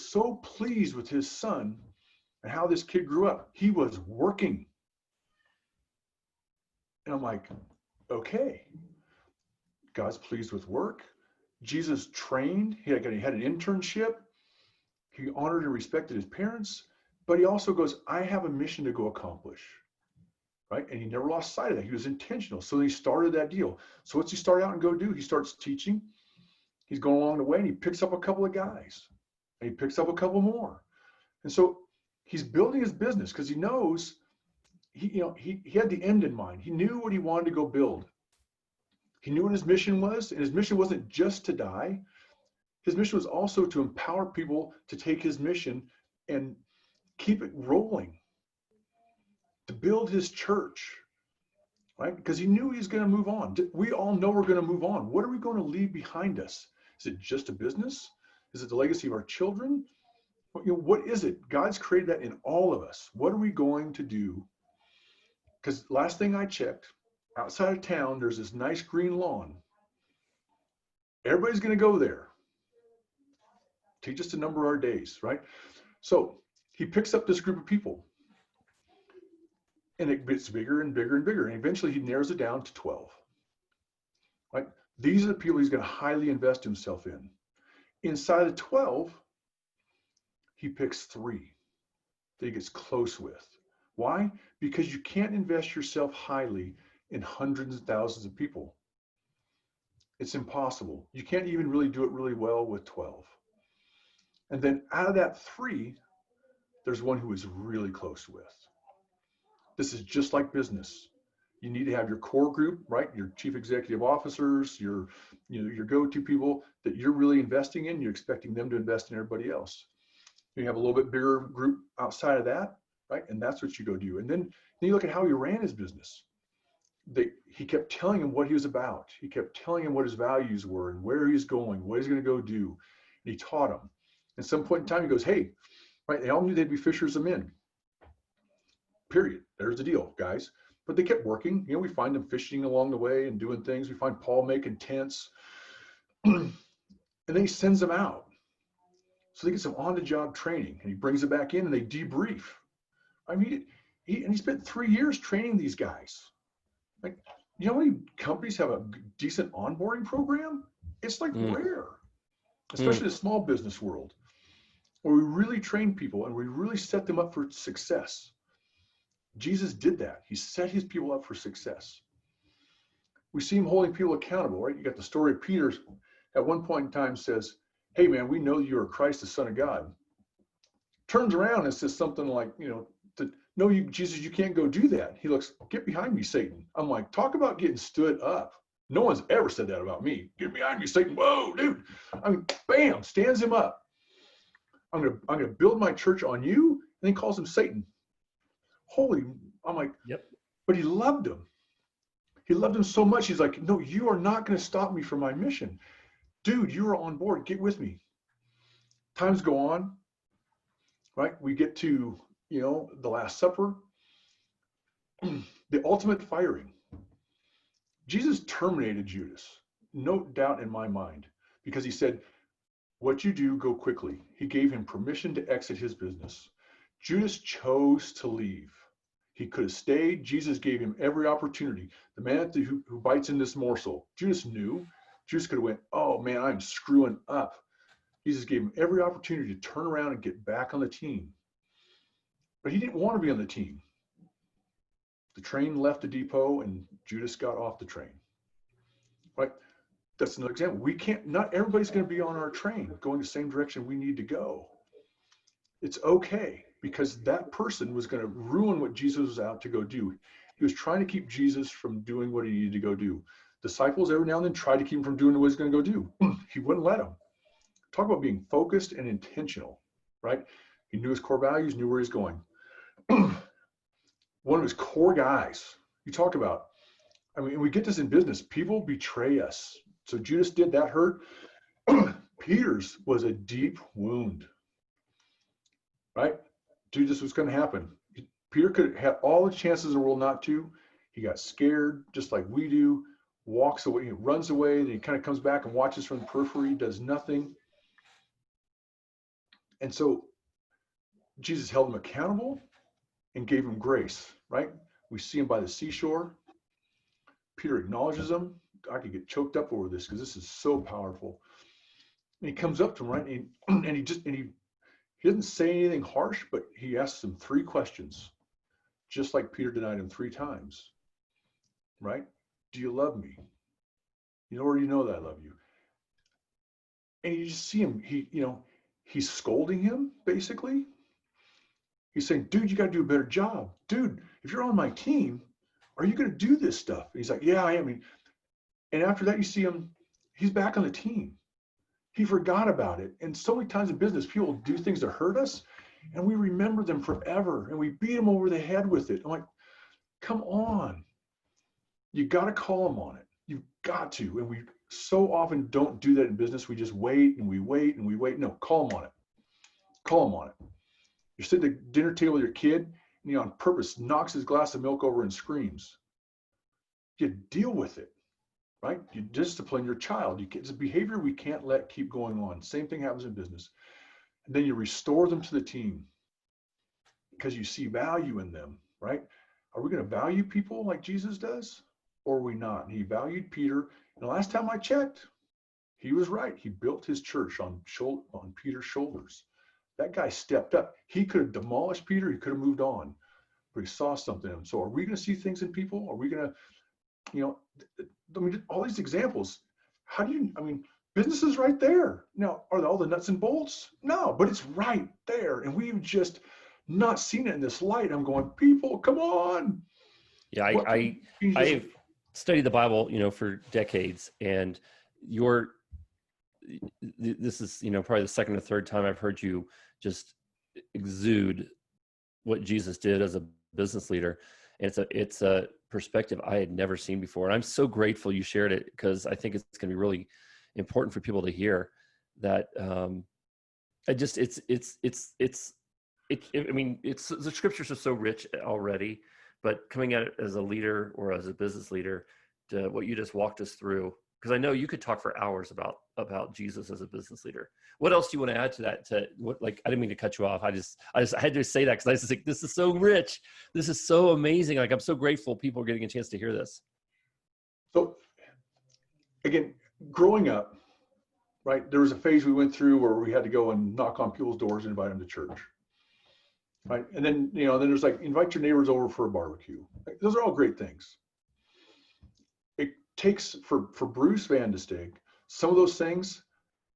[SPEAKER 2] so pleased with his son and how this kid grew up. He was working. And I'm like, okay, God's pleased with work. Jesus trained. He had an internship. He honored and respected his parents. But he also goes, I have a mission to go accomplish. Right? And he never lost sight of that. He was intentional. So he started that deal. So what's he start out and go do? He starts teaching. He's going along the way and he picks up a couple of guys. And he picks up a couple more. And so he's building his business because he knows he had the end in mind. He knew what he wanted to go build. He knew what his mission was, and his mission wasn't just to die. His mission was also to empower people to take his mission and keep it rolling, to build his church, right? Because he knew he's going to move on. We all know we're going to move on. What are we going to leave behind us? Is it just a business? Is it the legacy of our children? What is it? God's created that in all of us. What are we going to do? Because last thing I checked, outside of town, there's this nice green lawn. Everybody's going to go there. Teach us to number our days, right? So he picks up this group of people. And it gets bigger and bigger and bigger. And eventually he narrows it down to 12. Right? These are the people he's going to highly invest himself in. Inside of 12, he picks 3 that he gets close with. Why? Because you can't invest yourself highly in hundreds of thousands of people. It's impossible. You can't even really do it really well with 12. And then out of that 3, there's one who is really close with. This is just like business. You need to have your core group, right? Your chief executive officers, your go-to people that you're really investing in. You're expecting them to invest in everybody else. You have a little bit bigger group outside of that, right? And that's what you go do. And then you look at how he ran his business. He kept telling him what he was about. He kept telling him what his values were and where he's going, what he's going to go do. And he taught him. At some point in time, he goes, hey, right? They all knew they'd be fishers of men. Period. There's the deal, guys. But they kept working. We find them fishing along the way and doing things. We find Paul making tents. And then he sends them out. So they get some on-the-job training. And he brings it back in and they debrief. I mean, he spent 3 years training these guys. Like, you know how many companies have a decent onboarding program? It's like rare, especially the small business world, where we really train people and we really set them up for success. Jesus did that. He set his people up for success. We see him holding people accountable, right? You got the story of Peter at one point in time says, hey man, we know you are Christ, the Son of God. Turns around and says something like, no, Jesus, you can't go do that. He looks, get behind me, Satan. I'm like, talk about getting stood up. No one's ever said that about me. Get behind me, Satan. Whoa, dude. I mean, bam, stands him up. I'm gonna build my church on you. And then calls him Satan. I'm like, yep. But he loved him. He loved him so much. He's like, no, you are not going to stop me from my mission. Dude, you are on board. Get with me. Times go on, right? We get to, the Last Supper, the ultimate firing. Jesus terminated Judas, no doubt in my mind, because he said, what you do, go quickly. He gave him permission to exit his business. Judas chose to leave. He could have stayed. Jesus gave him every opportunity. The man who bites in this morsel, Judas knew. Judas could have went, oh man, I'm screwing up. Jesus gave him every opportunity to turn around and get back on the team. But he didn't want to be on the team. The train left the depot and Judas got off the train. Right? That's another example. Not everybody's going to be on our train going the same direction we need to go. It's okay, because that person was going to ruin what Jesus was out to go do. He was trying to keep Jesus from doing what he needed to go do. Disciples every now and then tried to keep him from doing what he's going to go do. He wouldn't let him. Talk about being focused and intentional, right? He knew his core values, knew where he's going. one of his core guys. You talk about, I mean, we get this in business. People betray us. So Judas did that hurt. Peter's was a deep wound, right? Judas was going to happen. Peter could have all the chances in the world not to. He got scared, just like we do, walks away, he runs away, then he kind of comes back and watches from the periphery, does nothing. And so Jesus held him accountable and gave him grace, right? We see him by the seashore. Peter acknowledges him. I could get choked up over this because this is so powerful. And he comes up to him, right? And he doesn't say anything harsh, but he asks him 3 questions, just like Peter denied him 3 times, right? Do you love me? You already know that I love you. And you just see him, he's scolding him, basically. He's saying, dude, you got to do a better job. Dude, if you're on my team, are you going to do this stuff? And he's like, yeah, I am. And after that, you see him, he's back on the team. He forgot about it. And so many times in business, people do things that hurt us, and we remember them forever, and we beat them over the head with it. I'm like, come on. You got to call them on it. You've got to. And we so often don't do that in business. We just wait and we wait and we wait. No, call them on it. Call them on it. You're sitting at the dinner table with your kid, and he on purpose knocks his glass of milk over and screams. You deal with it, right? You discipline your child. It's a behavior we can't let keep going on. Same thing happens in business. And then you restore them to the team because you see value in them, right? Are we going to value people like Jesus does, or are we not? And he valued Peter. And the last time I checked, he was right. He built his church on Peter's shoulders. That guy stepped up. He could have demolished Peter. He could have moved on, but he saw something in him. So are we going to see things in people? Are we going to, all these examples, business is right there. Now, are all the nuts and bolts? No, but it's right there. And we've just not seen it in this light. I'm going, people, come on.
[SPEAKER 3] Yeah, I've studied the Bible, for decades, and this is, probably the second or third time I've heard you just exude what Jesus did as a business leader. And it's a perspective I had never seen before. And I'm so grateful you shared it, because I think it's going to be really important for people to hear that. The scriptures are so rich already, but coming at it as a leader or as a business leader, to what you just walked us through, because I know you could talk for hours about Jesus as a business leader. What else do you want to add to that? I didn't mean to cut you off. I had to say that because I was like, this is so rich. This is so amazing. Like, I'm so grateful people are getting a chance to hear this.
[SPEAKER 2] So again, growing up, right, there was a phase we went through where we had to go and knock on people's doors and invite them to church. Right. And then, then there's like, invite your neighbors over for a barbecue. Like, those are all great things. It takes for Bruce Vande Steeg, some of those things,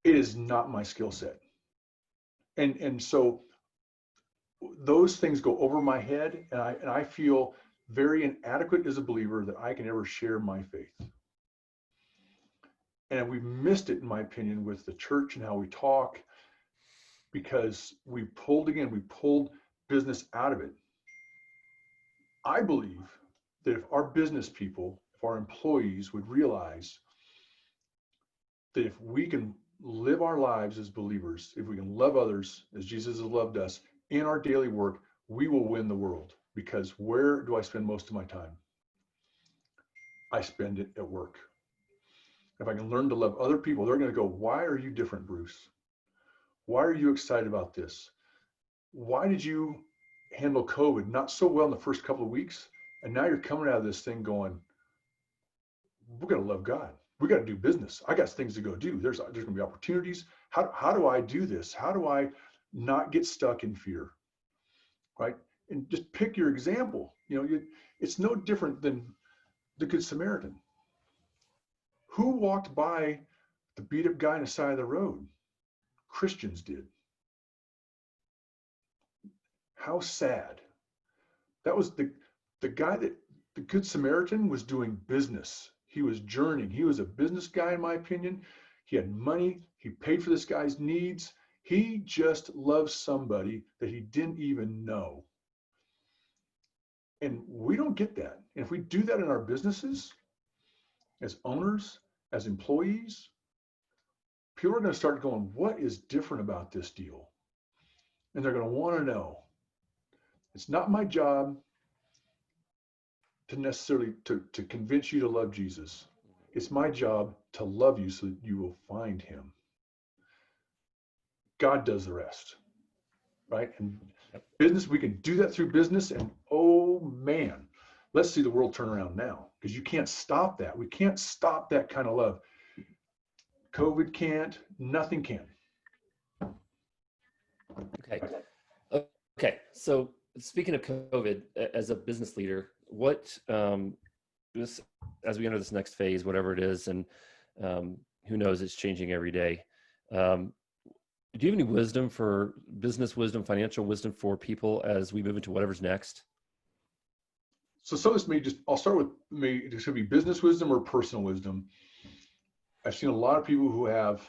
[SPEAKER 2] it is not my skill set. And so those things go over my head, and I feel very inadequate as a believer that I can ever share my faith. And we've missed it, in my opinion, with the church and how we talk, because we pulled business out of it. I believe that if our business people, if our employees would realize that if we can live our lives as believers, if we can love others as Jesus has loved us in our daily work, we will win the world. Because where do I spend most of my time? I spend it at work. If I can learn to love other people, they're going to go, why are you different, Bruce? Why are you excited about this? Why did you handle COVID not so well in the first couple of weeks? And now you're coming out of this thing going, we're going to love God. We got to do business. I got things to go do. There's going to be opportunities. How do I do this? How do I not get stuck in fear? Right? And just pick your example. It's no different than the Good Samaritan. Who walked by the beat up guy on the side of the road? Christians did. How sad. That was the guy that the Good Samaritan was doing business. He was journeying. He was a business guy, in my opinion. He had money. He paid for this guy's needs. He just loved somebody that he didn't even know. And we don't get that. And if we do that in our businesses, as owners, as employees, people are going to start going, what is different about this deal? And they're going to want to know. It's not my job to necessarily to convince you to love Jesus. It's my job to love you so that you will find him. God does the rest, right? And business, we can do that through business. And oh man, let's see the world turn around now, because you can't stop that. We can't stop that kind of love. COVID can't, nothing can.
[SPEAKER 3] Okay. So speaking of COVID, as a business leader, what this, as we enter this next phase, whatever it is, and who knows, it's changing every day. Do you have any wisdom for business wisdom, financial wisdom for people as we move into whatever's next?
[SPEAKER 2] So some of this I'll start with it should be business wisdom or personal wisdom. I've seen a lot of people who have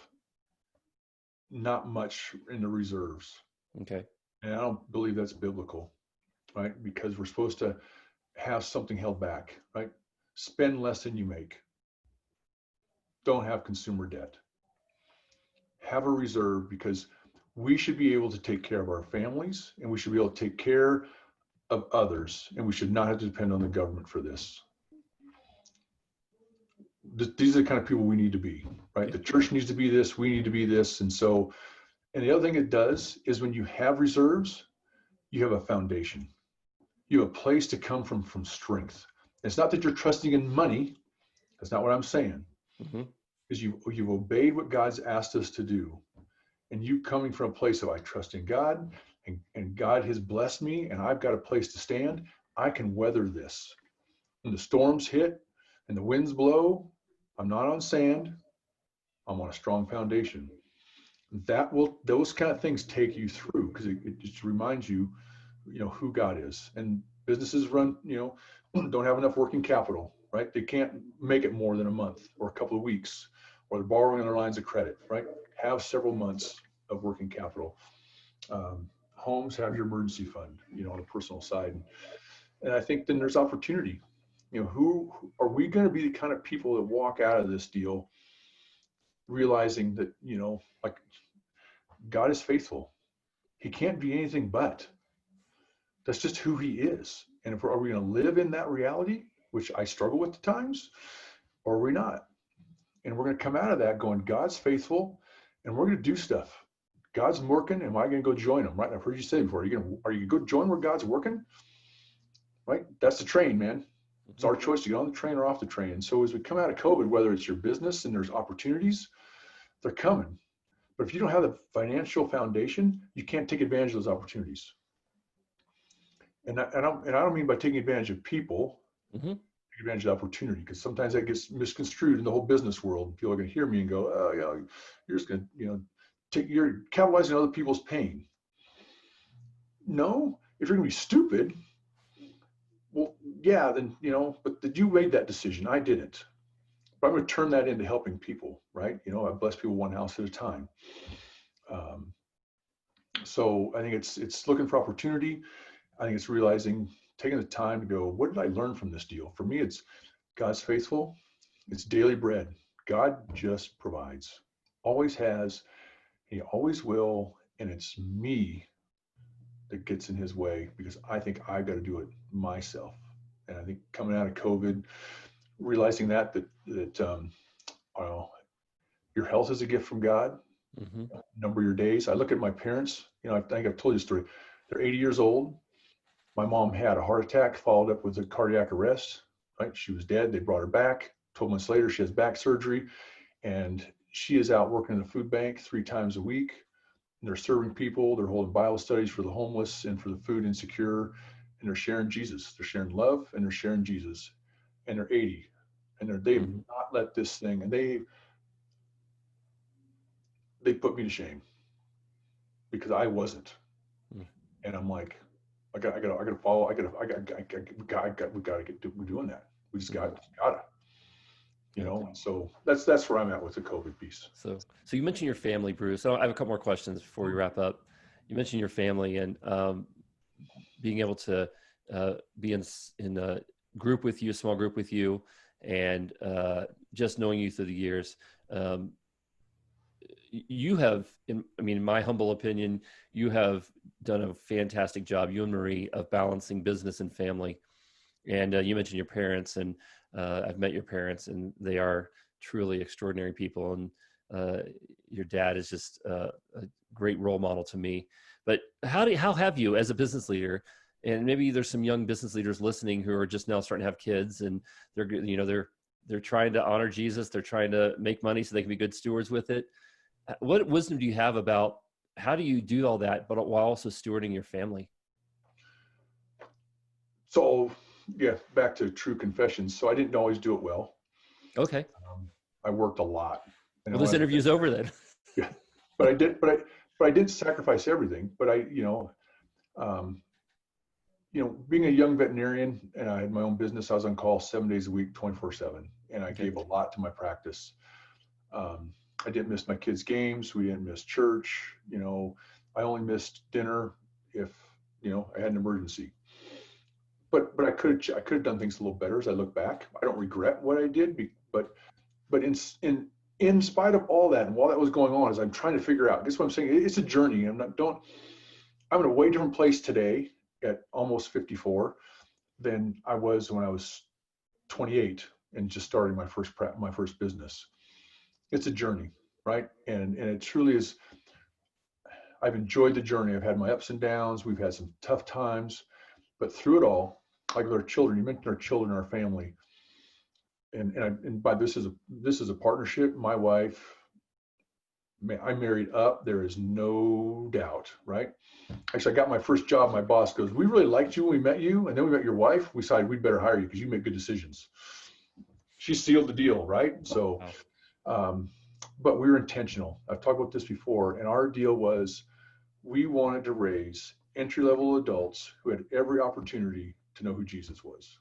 [SPEAKER 2] not much in the reserves.
[SPEAKER 3] Okay.
[SPEAKER 2] And I don't believe that's biblical, right? Because we're supposed to have something held back, right? Spend less than you make. Don't have consumer debt. Have a reserve, because we should be able to take care of our families, and we should be able to take care of others, and we should not have to depend on the government for this. These are the kind of people we need to be, right? The church needs to be this, we need to be this. And the other thing it does is when you have reserves, you have a foundation. You have a place to come from strength. It's not that you're trusting in money. That's not what I'm saying.
[SPEAKER 3] Mm-hmm.
[SPEAKER 2] Because you've obeyed what God's asked us to do. And you coming from a place of, I trust in God, and God has blessed me, and I've got a place to stand. I can weather this. When the storms hit and the winds blow, I'm not on sand. I'm on a strong foundation. Those kind of things take you through, because it just reminds you, who God is. And businesses run, don't have enough working capital, right? They can't make it more than a month or a couple of weeks, or they're borrowing on their lines of credit, right? Have several months of working capital. Homes, have your emergency fund, on a personal side. And I think then there's opportunity. Who are we going to be, the kind of people that walk out of this deal realizing that, like, God is faithful. He can't be anything but. That's just who he is. And are we going to live in that reality, which I struggle with at times, or are we not? And we're going to come out of that going, God's faithful, and we're going to do stuff. God's working. Am I going to go join him? Right? I've heard you say before, are you going to go join where God's working? Right? That's the train, man. It's our choice to get on the train or off the train. And so as we come out of COVID, whether it's your business and there's opportunities, they're coming. But if you don't have the financial foundation, you can't take advantage of those opportunities. And I don't mean by taking advantage of people,
[SPEAKER 3] Mm-hmm.
[SPEAKER 2] take advantage of the opportunity, because sometimes that gets misconstrued in the whole business world. People are going to hear me and go, oh yeah, you're just going to, you're capitalizing on other people's pain. No, if you're going to be stupid, well, yeah, then, but you made that decision. I didn't. But I'm going to turn that into helping people, right? I bless people one house at a time. So I think it's looking for opportunity. I think it's realizing, taking the time to go, what did I learn from this deal? For me, it's God's faithful. It's daily bread. God just provides, always has, he always will. And it's me that gets in his way, because I think I've got to do it myself. And I think coming out of COVID, realizing that your health is a gift from God.
[SPEAKER 3] Mm-hmm.
[SPEAKER 2] Number your days. I look at my parents, I think I've told you a story. They're 80 years old. My mom had a heart attack, followed up with a cardiac arrest, right? She was dead. They brought her back. 12 months later, she has back surgery, and she is out working in the food bank 3 times a week. And they're serving people. They're holding Bible studies for the homeless and for the food insecure. And they're sharing Jesus. They're sharing love, and they're sharing Jesus. And they're 80. And they've
[SPEAKER 3] Mm-hmm.
[SPEAKER 2] not let this thing, and they put me to shame, because I wasn't.
[SPEAKER 3] Mm-hmm.
[SPEAKER 2] And I'm like, I gotta follow. We gotta we're doing that. We just gotta. So that's where I'm at with the COVID piece.
[SPEAKER 3] So you mentioned your family, Bruce. So I have a couple more questions before we wrap up. You mentioned your family and being able to be in a group with you, a small group with you, and just knowing you through the years. You have, in my humble opinion, you have done a fantastic job, you and Marie, of balancing business and family. And you mentioned your parents, and I've met your parents, and they are truly extraordinary people. And your dad is just a great role model to me. But how have you, as a business leader, and maybe there's some young business leaders listening who are just now starting to have kids, and they're trying to honor Jesus, they're trying to make money so they can be good stewards with it. What wisdom do you have about how do you do all that, but while also stewarding your family?
[SPEAKER 2] So, yeah, back to true confessions. So I didn't always do it well.
[SPEAKER 3] Okay.
[SPEAKER 2] I worked a lot.
[SPEAKER 3] Well, this interview's over then.
[SPEAKER 2] Yeah, but I didn't sacrifice everything. But being a young veterinarian, and I had my own business, I was on call 7 days a week, 24/7, and I gave a lot to my practice. I didn't miss my kids' games. We didn't miss church. I only missed dinner if I had an emergency. But I could have done things a little better as I look back. I don't regret what I did, but in spite of all that, and while that was going on, as I'm trying to figure out, guess what I'm saying? It's a journey. I'm in a way different place today at almost 54 than I was when I was 28 and just starting my first business. It's a journey, right? And it truly is. I've enjoyed the journey. I've had my ups and downs. We've had some tough times, but through it all, like with our children, you mentioned our children, our family, and by this is a partnership. My wife, I married up. There is no doubt, right? Actually, I got my first job. My boss goes, "We really liked you when we met you, and then we met your wife. We decided we'd better hire you because you make good decisions." She sealed the deal, right? So, but we were intentional. I've talked about this before, and our deal was we wanted to raise entry-level adults who had every opportunity to know who Jesus was.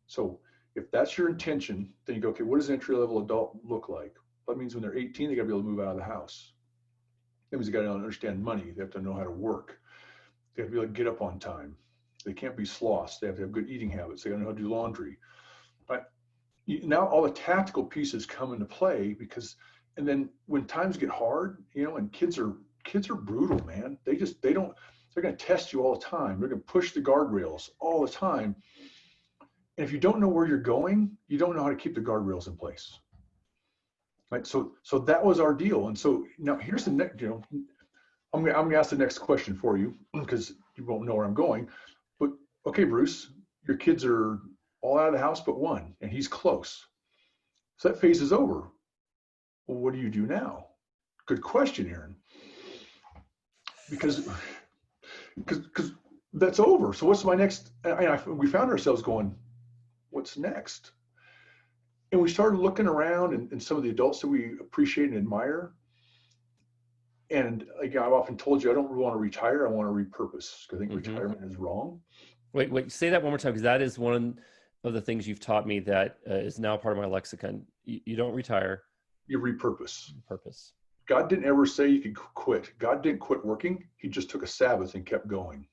[SPEAKER 2] So if that's your intention, then you go, okay, what does an entry-level adult look like? That means when they're 18, they got to be able to move out of the house. That means they got to understand money. They have to know how to work. They have to be able to get up on time. They can't be sloths. They have to have good eating habits. They got to know how to do laundry. But now all the tactical pieces come into play and then when times get hard, and kids are brutal, man. They're going to test you all the time. They're going to push the guardrails all the time. And if you don't know where you're going, you don't know how to keep the guardrails in place. Right. So that was our deal. And so now here's the next, I'm going to ask the next question for you because you won't know where I'm going. But okay, Bruce, your kids are all out of the house but one, and he's close. So that phase is over. Well, what do you do now? Good question, Aaron. Because that's over. So what's my next? We found ourselves going, what's next? And we started looking around and some of the adults that we appreciate and admire. And like I've often told you, I don't really want to retire. I want to repurpose because I think retirement is wrong.
[SPEAKER 3] Wait, say that one more time, because that is one of the things you've taught me that is now part of my lexicon. You don't retire.
[SPEAKER 2] You repurpose.
[SPEAKER 3] Purpose.
[SPEAKER 2] God didn't ever say you could quit. God didn't quit working. He just took a Sabbath and kept going.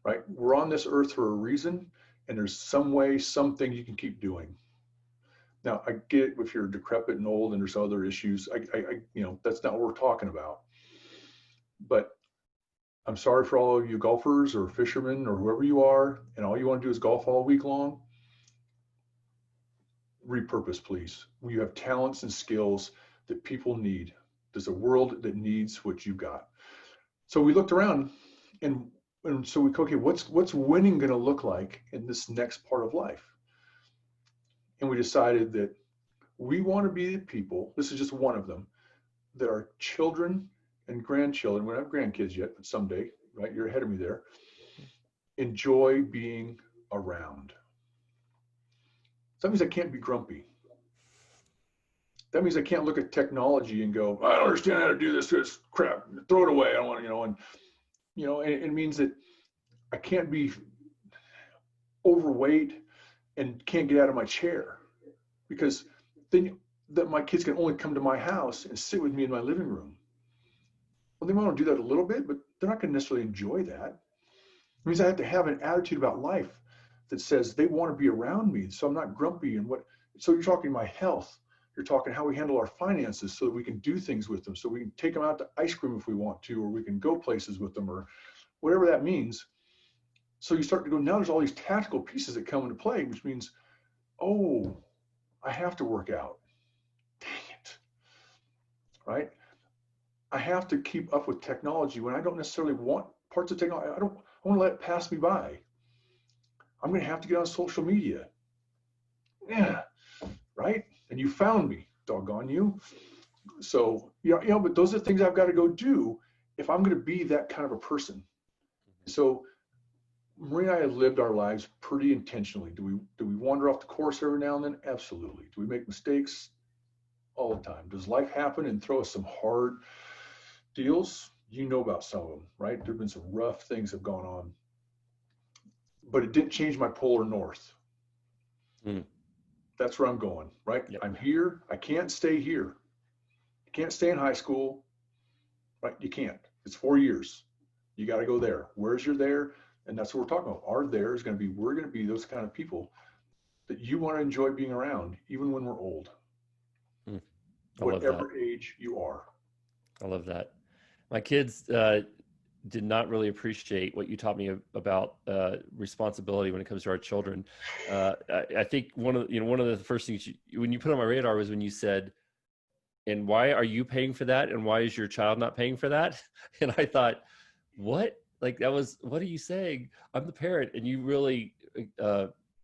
[SPEAKER 2] Right? We're on this earth for a reason, and there's some way, something you can keep doing. Now, I get it if you're decrepit and old and there's other issues. That's not what we're talking about. But I'm sorry for all of you golfers or fishermen or whoever you are, and all you want to do is golf all week long. Repurpose, please. You have talents and skills that people need. There's a world that needs what you got. So we looked around and so we okay, what's winning going to look like in this next part of life? And we decided that we want to be the people, this is just one of them, that our children and grandchildren, we don't have grandkids yet, but someday, right? You're ahead of me there. Enjoy being around. So that means I can't be grumpy. That means I can't look at technology and go, I don't understand how to do this. It's crap. Throw it away. I don't want to, and it means that I can't be overweight and can't get out of my chair, because then that my kids can only come to my house and sit with me in my living room. Well, they want to do that a little bit, but they're not going to necessarily enjoy that. It means I have to have an attitude about life that says they want to be around me, so I'm not grumpy. So you're talking my health. You're talking how we handle our finances so that we can do things with them, so we can take them out to ice cream if we want to, or we can go places with them, or whatever that means. So you start to go, now there's all these tactical pieces that come into play, which means, oh, I have to work out. Dang it, right? I have to keep up with technology when I don't necessarily want parts of technology. I want to let it pass me by. I'm going to have to get on social media. Yeah, right? And you found me, doggone you. So, but those are things I've got to go do if I'm going to be that kind of a person. So Marie and I have lived our lives pretty intentionally. Do we wander off the course every now and then? Absolutely. Do we make mistakes? All the time. Does life happen and throw us some hard deals? You know about some of them, right? There have been some rough things have gone on. But it didn't change my polar north. That's where I'm going, right? Yep. I'm here. I can't stay here. You can't stay in high school, right? You can't. It's 4 years. You got to go there. Where's your there? And that's what we're talking about. Our there is going to be, we're going to be those kind of people that you want to enjoy being around, even when we're old. Whatever age you are.
[SPEAKER 3] I love that. My kids did not really appreciate what you taught me about responsibility when it comes to our children. I think one of the first things when you put on my radar was when you said, "And why are you paying for that? And why is your child not paying for that?" And I thought, what? Like that was, what are you saying? I'm the parent, and you really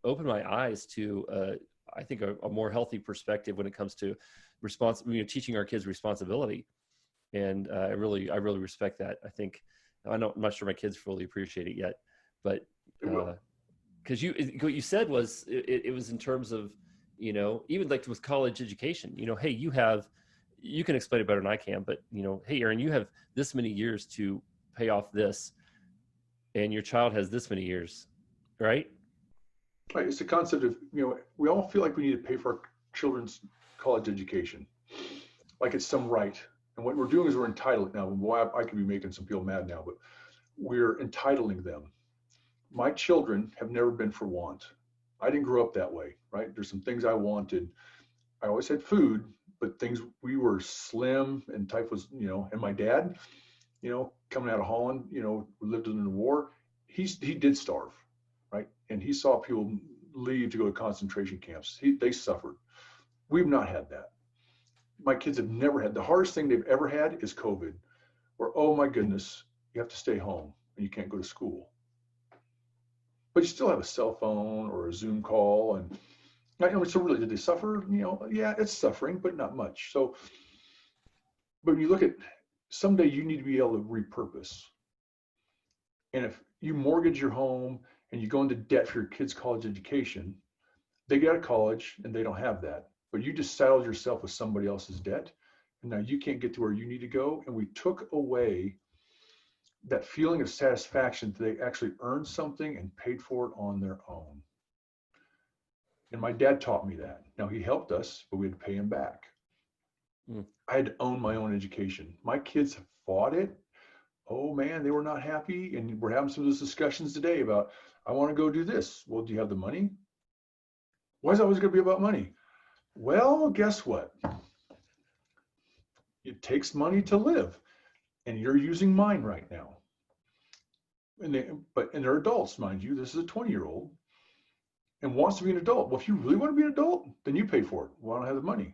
[SPEAKER 3] opened my eyes to I think a more healthy perspective when it comes to teaching our kids responsibility. And I really respect that. I think I'm not sure my kids fully appreciate it yet, but because what you said was it was in terms of, even like with college education, hey, you can explain it better than I can, but hey, Aaron, you have this many years to pay off this, and your child has this many years, right?
[SPEAKER 2] Right. It's the concept of, we all feel like we need to pay for our children's college education, like it's some right. And what we're doing is we're entitled now. Boy, I could be making some people mad now, but we're entitling them. My children have never been for want. I didn't grow up that way, right? There's some things I wanted. I always had food, but things, we were slim, and type was, and my dad, coming out of Holland, we lived in the war. He did starve, right? And he saw people leave to go to concentration camps. They suffered. We've not had that. My kids have never had. The hardest thing they've ever had is COVID, where, oh my goodness, you have to stay home and you can't go to school. But you still have a cell phone or a Zoom call. And so really, did they suffer? Yeah, it's suffering, but not much. So, but when you look at, someday you need to be able to repurpose. And if you mortgage your home and you go into debt for your kids' college education, they get out of college and they don't have that. But you just saddled yourself with somebody else's debt, and now you can't get to where you need to go. And we took away that feeling of satisfaction that they actually earned something and paid for it on their own. And my dad taught me that. Now, he helped us, but we had to pay him back. I had to own my own education. My kids have fought it. Oh man, they were not happy. And we're having some of those discussions today about, I want to go do this. Well, do you have the money? Why is it always going to be about money? Well, guess what? It takes money to live, and you're using mine right now. And they're adults, mind you. This is a 20-year-old and wants to be an adult. Well, if you really want to be an adult, then you pay for it. Well, I don't have the money.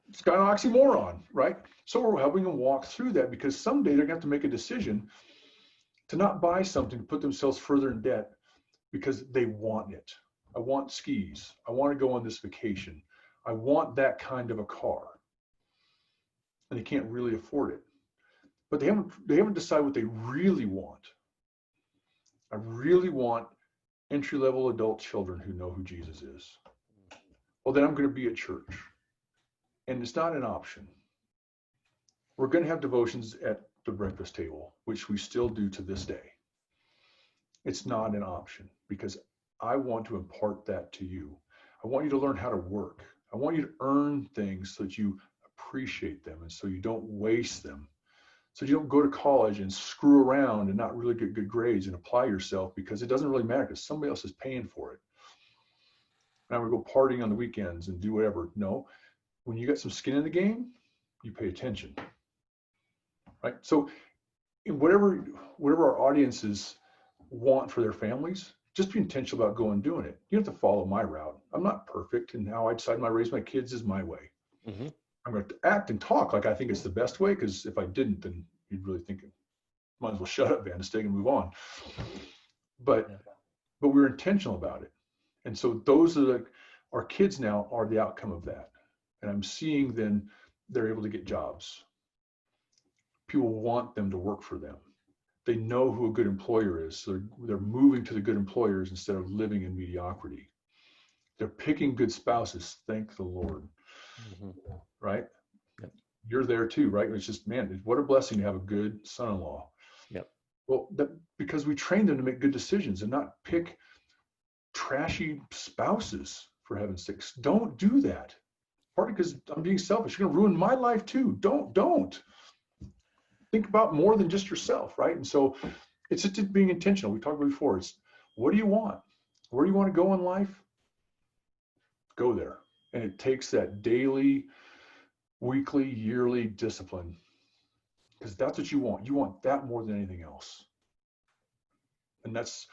[SPEAKER 2] It's kind of oxymoron, right? So we're helping them walk through that, because someday they're going to have to make a decision to not buy something to put themselves further in debt because they want it. I want skis. I want to go on this vacation. I want that kind of a car. And they can't really afford it. But they haven't decided what they really want. I really want entry-level adult children who know who Jesus is. Well, then I'm going to be at church. And it's not an option. We're going to have devotions at the breakfast table, which we still do to this day. It's not an option, because I want to impart that to you. I want you to learn how to work. I want you to earn things so that you appreciate them and so you don't waste them. So you don't go to college and screw around and not really get good grades and apply yourself, because it doesn't really matter because somebody else is paying for it. And I would go partying on the weekends and do whatever. No, when you got some skin in the game, you pay attention, right? So in whatever our audiences want for their families, just be intentional about going and doing it. You don't have to follow my route. I'm not perfect, and how I decide to raise my kids is my way. Mm-hmm. I'm going to act and talk like I think it's the best way, because if I didn't, then you'd really think, might as well shut up, Vande Steeg, and move on. But we're intentional about it. And so those are our kids now are the outcome of that. And I'm seeing then they're able to get jobs. People want them to work for them. They know who a good employer is. So they're moving to the good employers instead of living in mediocrity. They're picking good spouses. Thank the Lord. Mm-hmm. Right? Yep. You're there too, right? It's just, man, what a blessing to have a good son-in-law.
[SPEAKER 3] Yep.
[SPEAKER 2] Well, because we train them to make good decisions and not pick trashy spouses, for heaven's sakes. Don't do that. Partly because I'm being selfish. You're going to ruin my life too. Don't. Think about more than just yourself, right? And so it's just being intentional. We talked about before. It's, what do you want? Where do you want to go in life? Go there. And it takes that daily, weekly, yearly discipline, because that's what you want. You want that more than anything else. And that's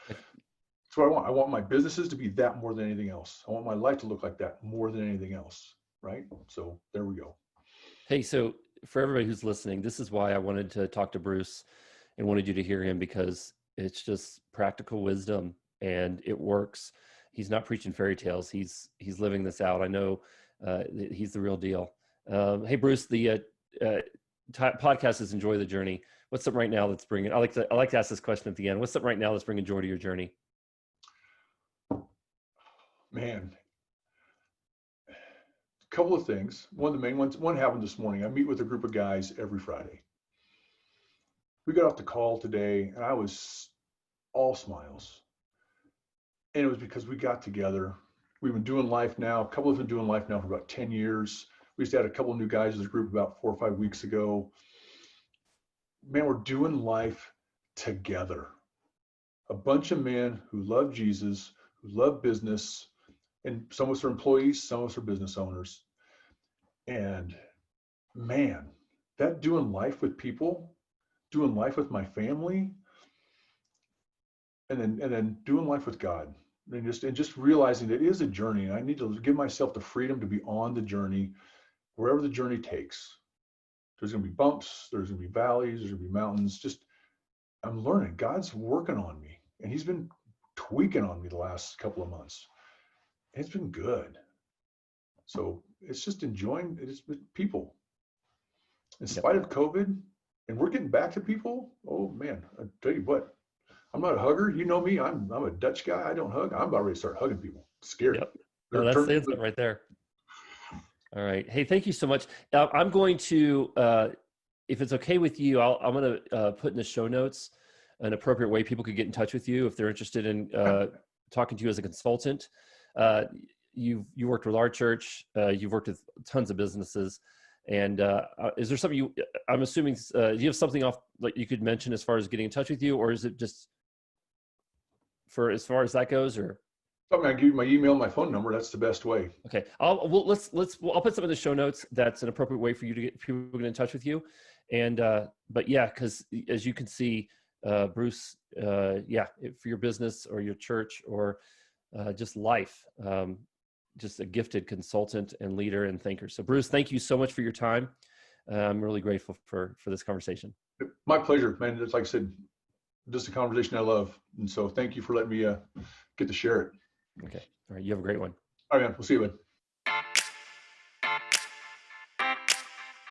[SPEAKER 2] what I want. I want my businesses to be that more than anything else. I want my life to look like that more than anything else, right? So there we go.
[SPEAKER 3] Hey, so for everybody who's listening, this is why I wanted to talk to Bruce and wanted you to hear him, because it's just practical wisdom and it works. He's not preaching fairy tales. He's living this out. I know he's the real deal. Hey, Bruce, the podcast is Enjoy the Journey. What's up right now that's bringing, I like to ask this question at the end. What's up right now that's bringing joy to your journey?
[SPEAKER 2] Man, a couple of things. One of the main ones, one happened this morning. I meet with a group of guys every Friday. We got off the call today and I was all smiles. And it was because we got together. We've been doing life now. A couple of us have been doing life now for about 10 years. We just had a couple of new guys in this group about 4 or 5 weeks ago. Man, we're doing life together. A bunch of men who love Jesus, who love business, and some of us are employees, some of us are business owners. And man, that doing life with people, doing life with my family, and then doing life with God, and just realizing that it is a journey, and I need to give myself the freedom to be on the journey, wherever the journey takes. There's going to be bumps, there's going to be valleys, there's going to be mountains. Just, I'm learning. God's working on me, and he's been tweaking on me the last couple of months. It's been good. So it's just enjoying it. It's people. In spite of COVID, and we're getting back to people. Oh man, I tell you what, I'm not a hugger. You know me. I'm a Dutch guy. I don't hug. I'm about ready to start hugging people. Scary.
[SPEAKER 3] Yep. No, that's the answer right there. All right. Hey, thank you so much. I'm going to, if it's okay with you, I'm going to put in the show notes an appropriate way people could get in touch with you if they're interested in talking to you as a consultant. You worked with our church. You've worked with tons of businesses. And is there something I'm assuming, do you have something off like you could mention as far as getting in touch with you, or is it just for as far as that goes, or?
[SPEAKER 2] I'm going to give you my email, my phone number. That's the best way.
[SPEAKER 3] Okay. I'll put some in the show notes. That's an appropriate way for you to get people to get in touch with you. And, but yeah, cause as you can see, Bruce, for your business or your church or just life, just a gifted consultant and leader and thinker. So Bruce, thank you so much for your time. I'm really grateful for this conversation.
[SPEAKER 2] My pleasure, man. It's like I said, just a conversation I love. And so thank you for letting me get to share it.
[SPEAKER 3] Okay. All right. You have a great one.
[SPEAKER 2] All right, man. We'll see you, bud.